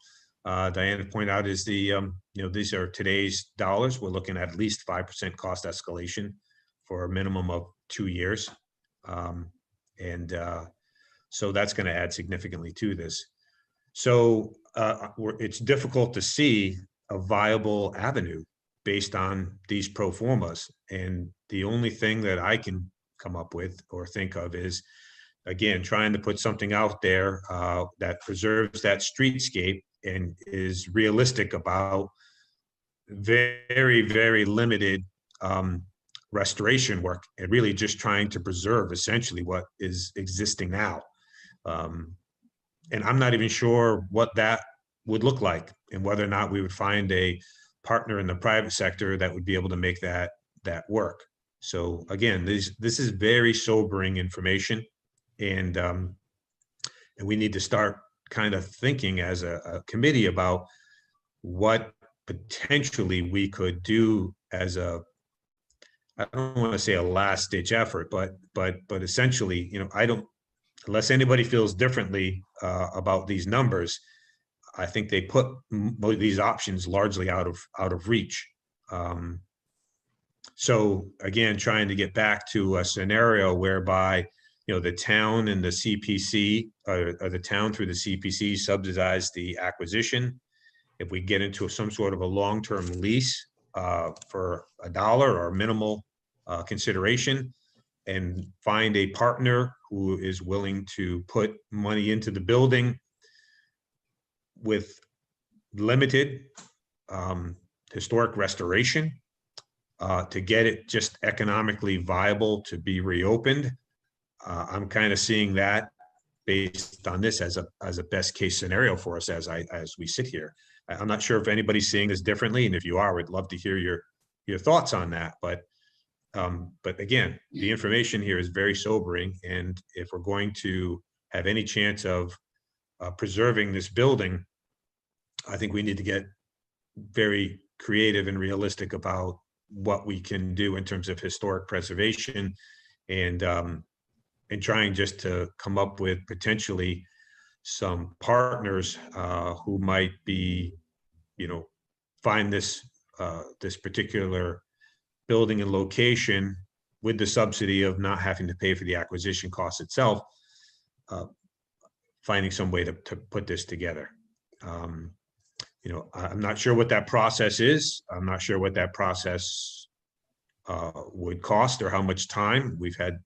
is these are today's dollars. We're looking at least 5% cost escalation for a minimum of 2 years, so that's going to add significantly to this. So it's difficult to see a viable avenue based on these pro formas, and the only thing that I can come up with or think of is, again, trying to put something out there that preserves that streetscape and is realistic about very, very limited restoration work, and really just trying to preserve essentially what is existing now. And I'm not even sure what that would look like, and whether or not we would find a partner in the private sector that would be able to make that work. So again, this is very sobering information, and we need to start kind of thinking as a committee about what potentially we could do as a I don't want to say a last ditch effort, but essentially, I don't, unless anybody feels differently about these numbers, I think they put these options largely out of reach. So again, trying to get back to a scenario whereby, the town and the CPC, or the town through the CPC subsidize the acquisition. If we get into some sort of a long-term lease for $1 or minimal consideration, and find a partner who is willing to put money into the building with limited historic restoration to get it just economically viable to be reopened. I'm kind of seeing that based on this as a best case scenario for us as we sit here. I'm not sure if anybody's seeing this differently, and if you are, we'd love to hear your thoughts on that. But again, the information here is very sobering, and if we're going to have any chance of preserving this building, I think we need to get very creative and realistic about what we can do in terms of historic preservation, and trying just to come up with potentially some partners who might be, find this particular building and location with the subsidy of not having to pay for the acquisition cost itself, finding some way to put this together. I'm not sure what that process is. I'm not sure what that process would cost or how much time. We've had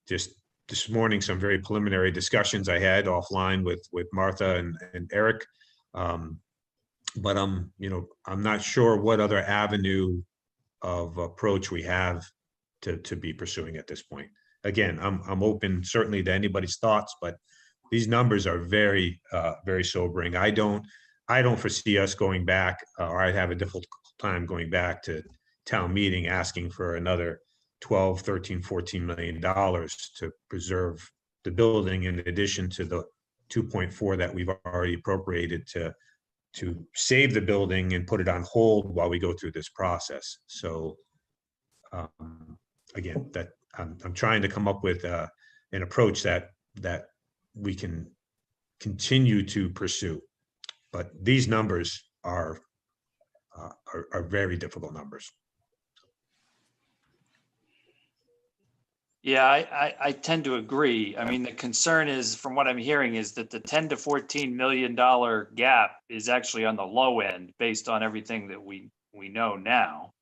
just this morning, some very preliminary discussions I had offline with Martha and Eric. But I'm not sure what other avenue of approach we have to be pursuing at this point. Again, I'm open certainly to anybody's thoughts, but these numbers are very, very sobering. I don't foresee us going back, or I'd have a difficult time going back to town meeting asking for another 12, 13, 14 million dollars to preserve the building, in addition to the 2.4 that we've already appropriated to save the building and put it on hold while we go through this process. So again, that I'm trying to come up with an approach that we can continue to pursue, but these numbers are very difficult numbers. Yeah, I tend to agree. I mean, the concern is, from what I'm hearing, is that the $10 to $14 million gap is actually on the low end based on everything that we know now.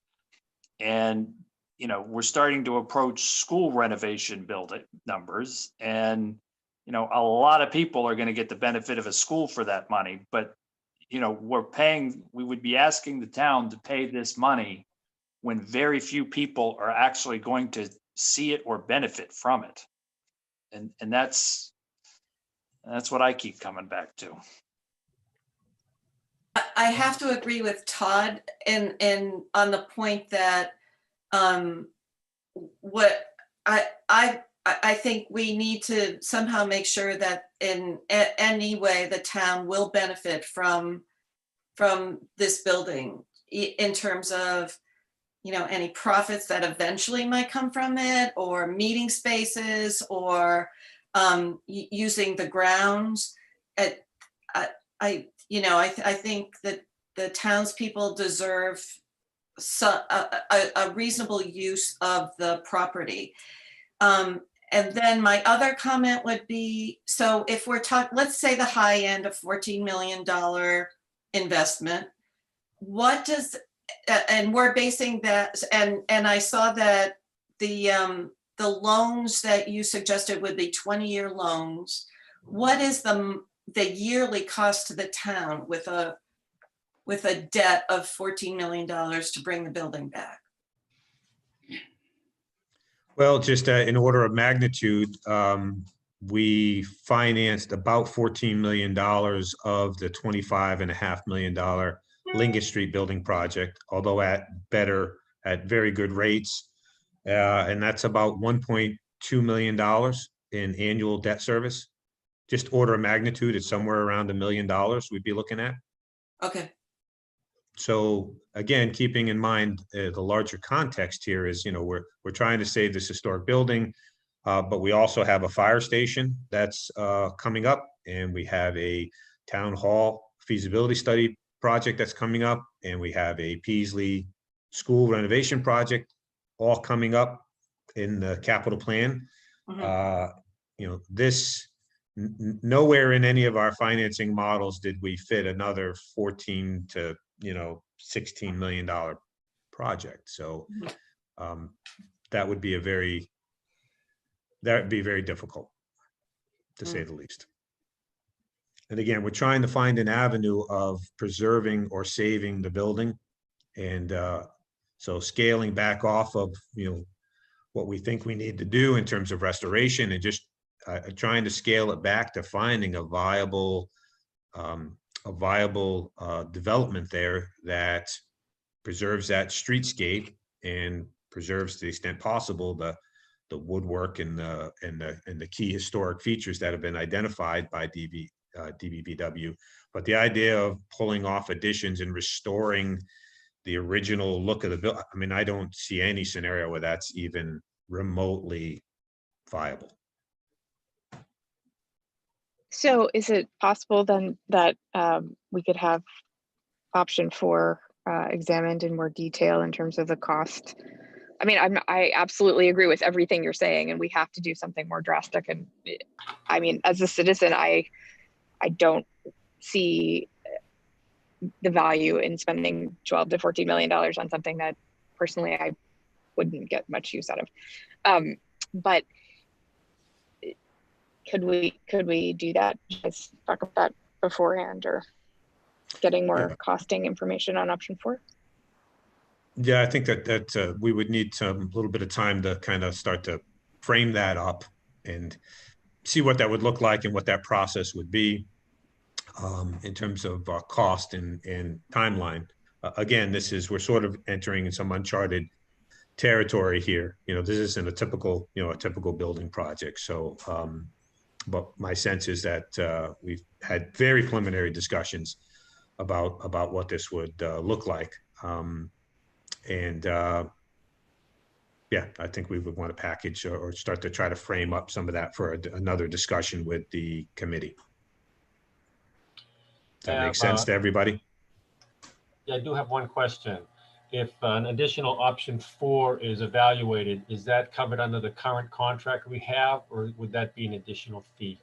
And, we're starting to approach school renovation building numbers, and, a lot of people are going to get the benefit of a school for that money. But, we would be asking the town to pay this money when very few people are actually going to see it or benefit from it. And that's what I keep coming back to. I have to agree with Todd in on the point that what I think we need to somehow make sure that in any way the town will benefit from this building, in terms of any profits that eventually might come from it, or meeting spaces, or using the grounds. I think that the townspeople deserve a reasonable use of the property. And then my other comment would be, so if we're talking, let's say the high end of $14 million investment, what does, and we're basing that, and I saw that the loans that you suggested would be 20-year loans. What is the yearly cost to the town with a debt of $14 million to bring the building back? Well, just in order of magnitude, we financed about $14 million of the $25.5 million Lincoln Street building project, although at very good rates. And that's about $1.2 million in annual debt service. Just order of magnitude, it's somewhere around $1 million we'd be looking at. Okay. So again, keeping in mind the larger context here is, we're trying to save this historic building, but we also have a fire station that's coming up, and we have a town hall feasibility study project that's coming up, and we have a Peasley school renovation project all coming up in the capital plan. This nowhere in any of our financing models did we fit another 14 to $16 million project. So that would be very difficult, to say the least. And again, we're trying to find an avenue of preserving or saving the building, and so scaling back off of what we think we need to do in terms of restoration, and just trying to scale it back to finding a viable development there that preserves that streetscape and preserves, to the extent possible, the woodwork and the key historic features that have been identified by DBBW. But the idea of pulling off additions and restoring the original look of the building, I mean, I don't see any scenario where that's even remotely viable. So is it possible then that we could have option 4 examined in more detail in terms of the cost? I mean, I absolutely agree with everything you're saying, and we have to do something more drastic. And I mean, as a citizen, I don't see the value in spending $12 to $14 million on something that personally I wouldn't get much use out of. But could we do that? Just talk about that beforehand, or getting more costing information on option 4? Yeah, I think that we would need a little bit of time to kind of start to frame that up and see what that would look like and what that process would be in terms of cost and timeline. Again, we're sort of entering in some uncharted territory here. This isn't a typical building project. So, but my sense is that we've had very preliminary discussions about what this would look like. Yeah, I think we would want to package or start to try to frame up some of that for another discussion with the committee. Does that make sense to everybody? Yeah, I do have one question. If an additional option 4 is evaluated, is that covered under the current contract we have, or would that be an additional fee?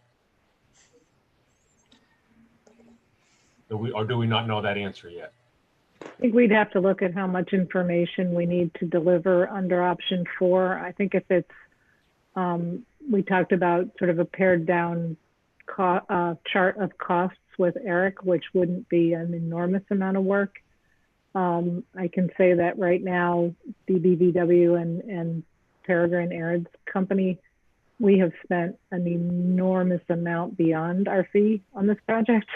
Do we not know that answer yet? I think we'd have to look at how much information we need to deliver under option 4. I think if it's, we talked about sort of a pared down chart of costs with Eric, which wouldn't be an enormous amount of work. I can say that right now, DBVW and Peregrine Aird's company, we have spent an enormous amount beyond our fee on this project.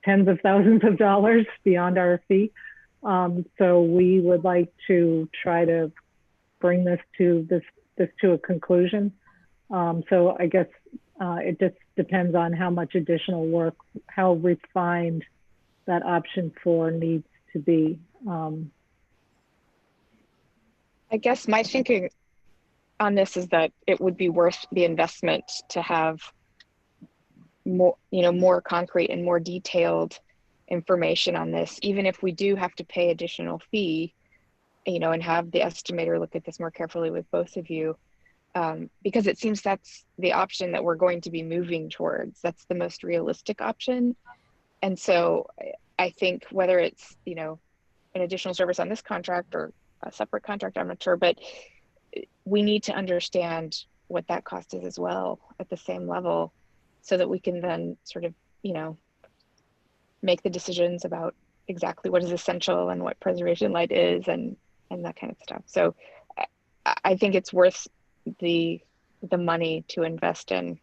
Tens of thousands of dollars beyond our fee. So we would like to try to bring this to a conclusion. So I guess it just depends on how much additional work, how refined that option 4 needs to be. I guess my thinking on this is that it would be worth the investment to have more concrete and more detailed information on this, even if we do have to pay additional fee, and have the estimator look at this more carefully with both of you, because it seems that's the option that we're going to be moving towards. That's the most realistic option. And so I think whether it's, an additional service on this contract or a separate contract, I'm not sure, but we need to understand what that cost is as well at the same level, so that we can then sort of, make the decisions about exactly what is essential and what preservation light is and that kind of stuff. So I think it's worth the money to invest in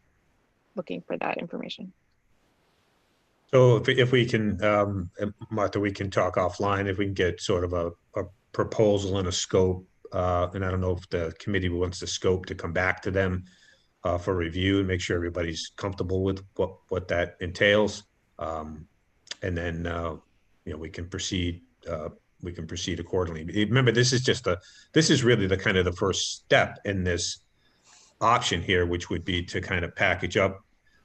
looking for that information. So if we can, Martha, we can talk offline, if we can get sort of a proposal and a scope, and I don't know if the committee wants the scope to come back to them for review and make sure everybody's comfortable with what that entails. And then we can proceed. We can proceed accordingly. Remember, this is really the kind of the first step in this option here, which would be to kind of package up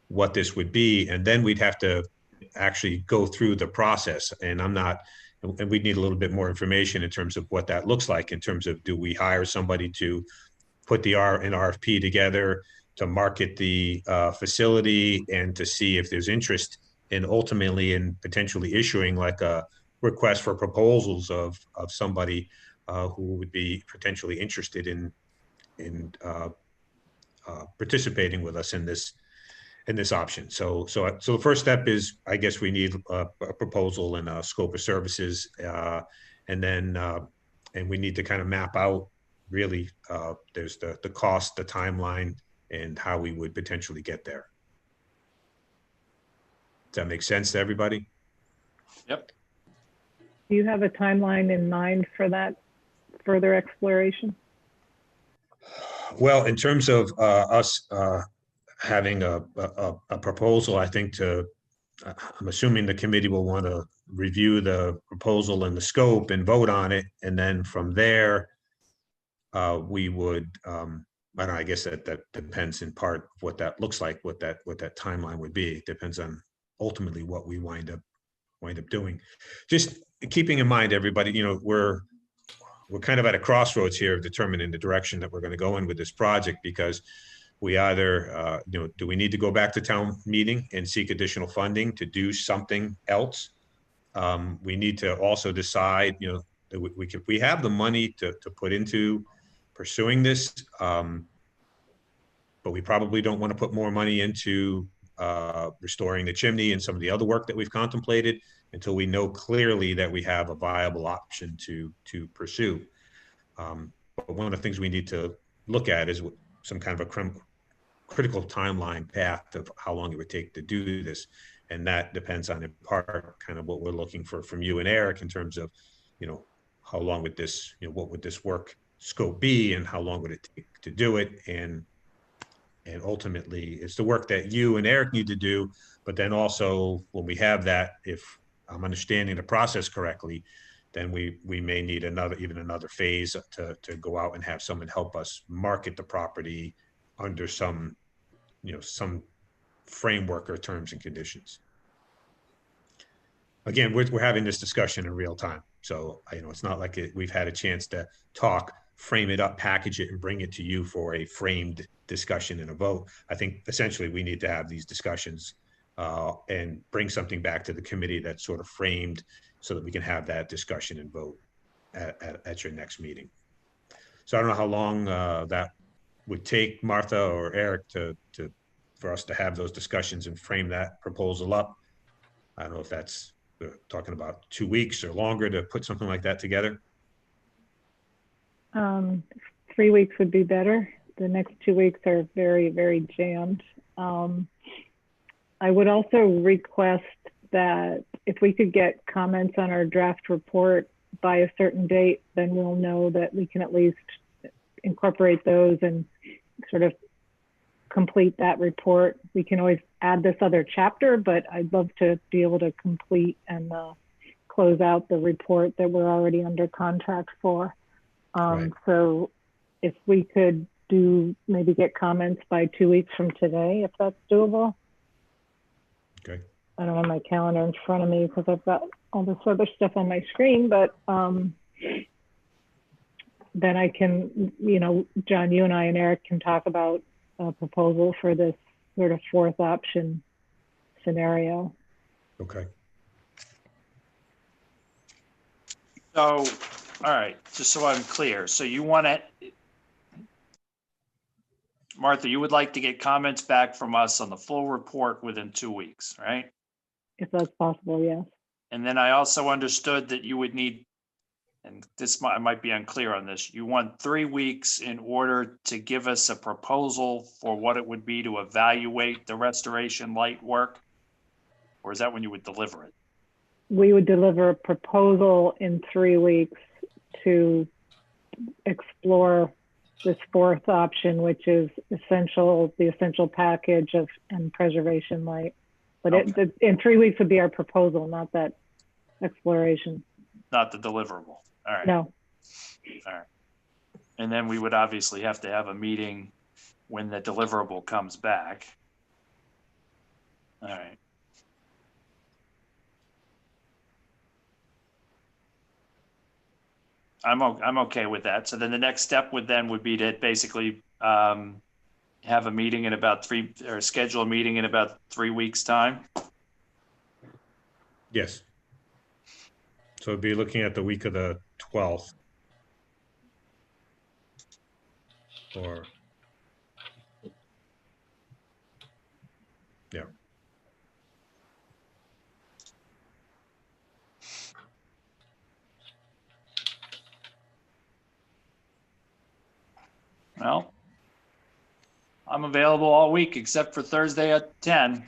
what this would be, and then we'd have to actually go through the process. And we'd need a little bit more information in terms of what that looks like, in terms of, do we hire somebody to put an RFP together to market the facility and to see if there's interest in ultimately in potentially issuing like a request for proposals of somebody who would be potentially interested in participating with us in this option. So the first step is, I guess, we need a proposal and a scope of services, and then we need to kind of map out really there's the cost, the timeline, and how we would potentially get there. Does that make sense to everybody? Yep. Do you have a timeline in mind for that further exploration? Well, in terms of us having a proposal, I think I'm assuming the committee will want to review the proposal and the scope and vote on it. And then from there, we would, I don't know, I guess that depends in part what that looks like, what that timeline would be. It depends on ultimately what we wind up doing. Just keeping in mind, everybody, we're kind of at a crossroads here of determining the direction that we're going to go in with this project, because we either, do we need to go back to town meeting and seek additional funding to do something else? We need to also decide, that we have the money to put into pursuing this, but we probably don't want to put more money into restoring the chimney and some of the other work that we've contemplated until we know clearly that we have a viable option to pursue. But one of the things we need to look at is some kind of a critical timeline path of how long it would take to do this. And that depends on, in part, kind of what we're looking for from you and Eric in terms of, how long would this, what would this work scope be, and how long would it take to do it? And ultimately, it's the work that you and Eric need to do. But then also, when we have that, if I'm understanding the process correctly, then we may need even another phase to go out and have someone help us market the property under some framework or terms and conditions. Again, we're having this discussion in real time. So, it's not like we've had a chance to talk, frame it up, package it, and bring it to you for a framed discussion and a vote. I think essentially we need to have these discussions and bring something back to the committee that's sort of framed so that we can have that discussion and vote at your next meeting. So I don't know how long that would take, Martha or Eric, for us to have those discussions and frame that proposal up. I don't know if that's, we're talking about 2 weeks or longer to put something like that together. 3 weeks would be better. The next 2 weeks are very, very jammed. I would also request that if we could get comments on our draft report by a certain date, then we'll know that we can at least incorporate those and sort of complete that report. We can always add this other chapter, but I'd love to be able to complete and close out the report that we're already under contract for. Right. So if we could maybe get comments by 2 weeks from today, if that's doable. Okay. I don't have my calendar in front of me because I've got all this other stuff on my screen, but then I can, John, you and I and Eric can talk about a proposal for this sort of fourth option scenario. Okay. So, all right, just so I'm clear. So you want to, Martha, you would like to get comments back from us on the full report within 2 weeks, right? If that's possible, yes. And then I also understood that you would need, and I might be unclear on this, you want 3 weeks in order to give us a proposal for what it would be to evaluate the restoration light work? Or is that when you would deliver it? We would deliver a proposal in 3 weeks to explore this fourth option, which is the essential package and preservation light. But Okay. in 3 weeks would be our proposal, not that exploration. Not the deliverable. All right. No, All right. And then we would obviously have to have a meeting when the deliverable comes back. All right. I'm okay with that. So then the next step would be to basically have a meeting in about schedule a meeting in about 3 weeks' time. Yes. So it'd be looking at the week of the 12th. Or, yeah. Well, I'm available all week except for Thursday at 10.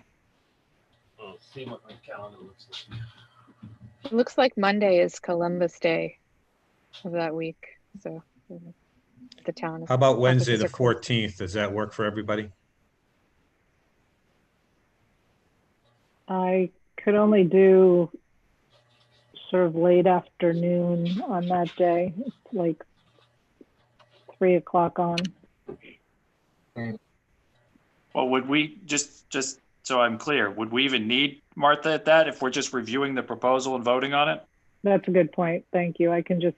I'll see what my calendar looks like. It looks like Monday is Columbus Day of that week. So the town. How about Wednesday, the offices are closed. 14th? Does that work for everybody? I could only do sort of late afternoon on that day. It's like 3 o'clock on. Well, would we just so I'm clear, would we even need Martha at that if we're just reviewing the proposal and voting on it? That's a good point. Thank you. I can just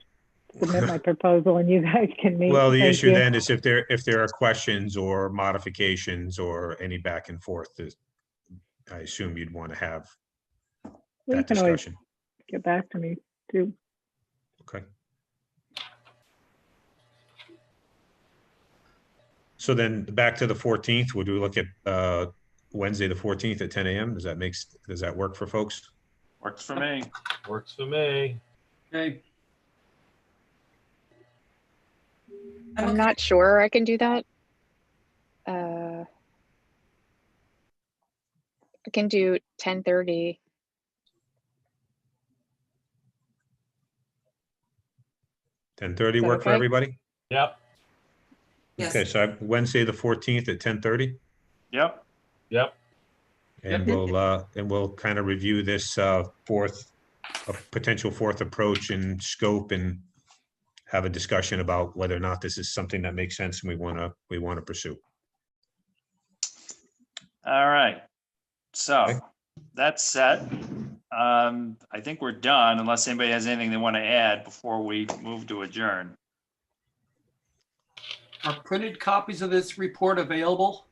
submit my proposal and you guys can meet. Well, the Thank issue you. then is if there are questions or modifications or any back and forth, I assume you'd want to have Well, you that can always discussion. get back to me too. Okay. So then back to the 14th, would we look at Wednesday, the 14th at 10 a.m.? Does that work for folks? Works for me. Works for me. Okay, I'm not sure I can do that. I can do 10:30. 10:30 that work for okay? everybody? Yep, Yes. Okay, so Wednesday, the 14th at 10:30? Yep. yep. And we'll kind of review this potential fourth approach and scope and have a discussion about whether or not this is something that makes sense and we want to pursue. All right. So Okay. that's set. I think we're done unless anybody has anything they want to add before we move to adjourn. are printed copies of this report available?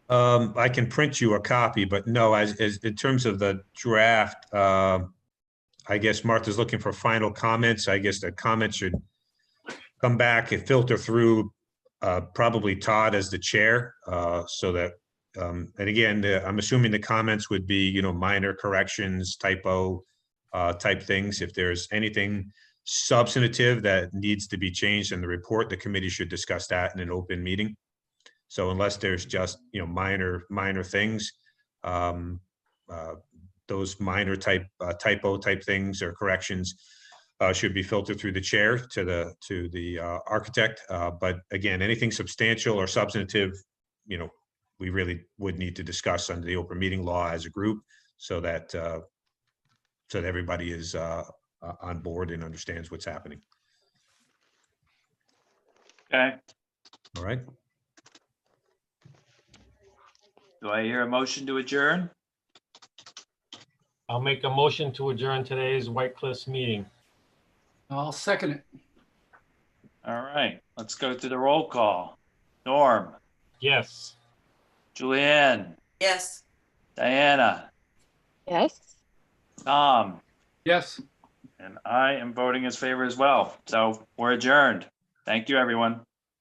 I can print you a copy, but no, as in terms of the draft, I guess Martha's looking for final comments. I guess the comments should come back and filter through probably Todd as the chair, so that, and again, I'm assuming the comments would be, minor corrections, typo type things. If there's anything substantive that needs to be changed in the report, the committee should discuss that in an open meeting. So unless there's just, minor things, those minor typo type things or corrections should be filtered through the chair to the architect. But again, anything substantial or substantive, we really would need to discuss under the open meeting law as a group so that everybody is on board and understands what's happening. Okay. All right. Do I hear a motion to adjourn? I'll make a motion to adjourn today's White Cliffs meeting. I'll second it. All right, let's go through the roll call. Norm, Yes. Julianne, Yes. Diana, Yes. Tom, Yes. and I am voting as favor as well. So we're adjourned. Thank you, everyone.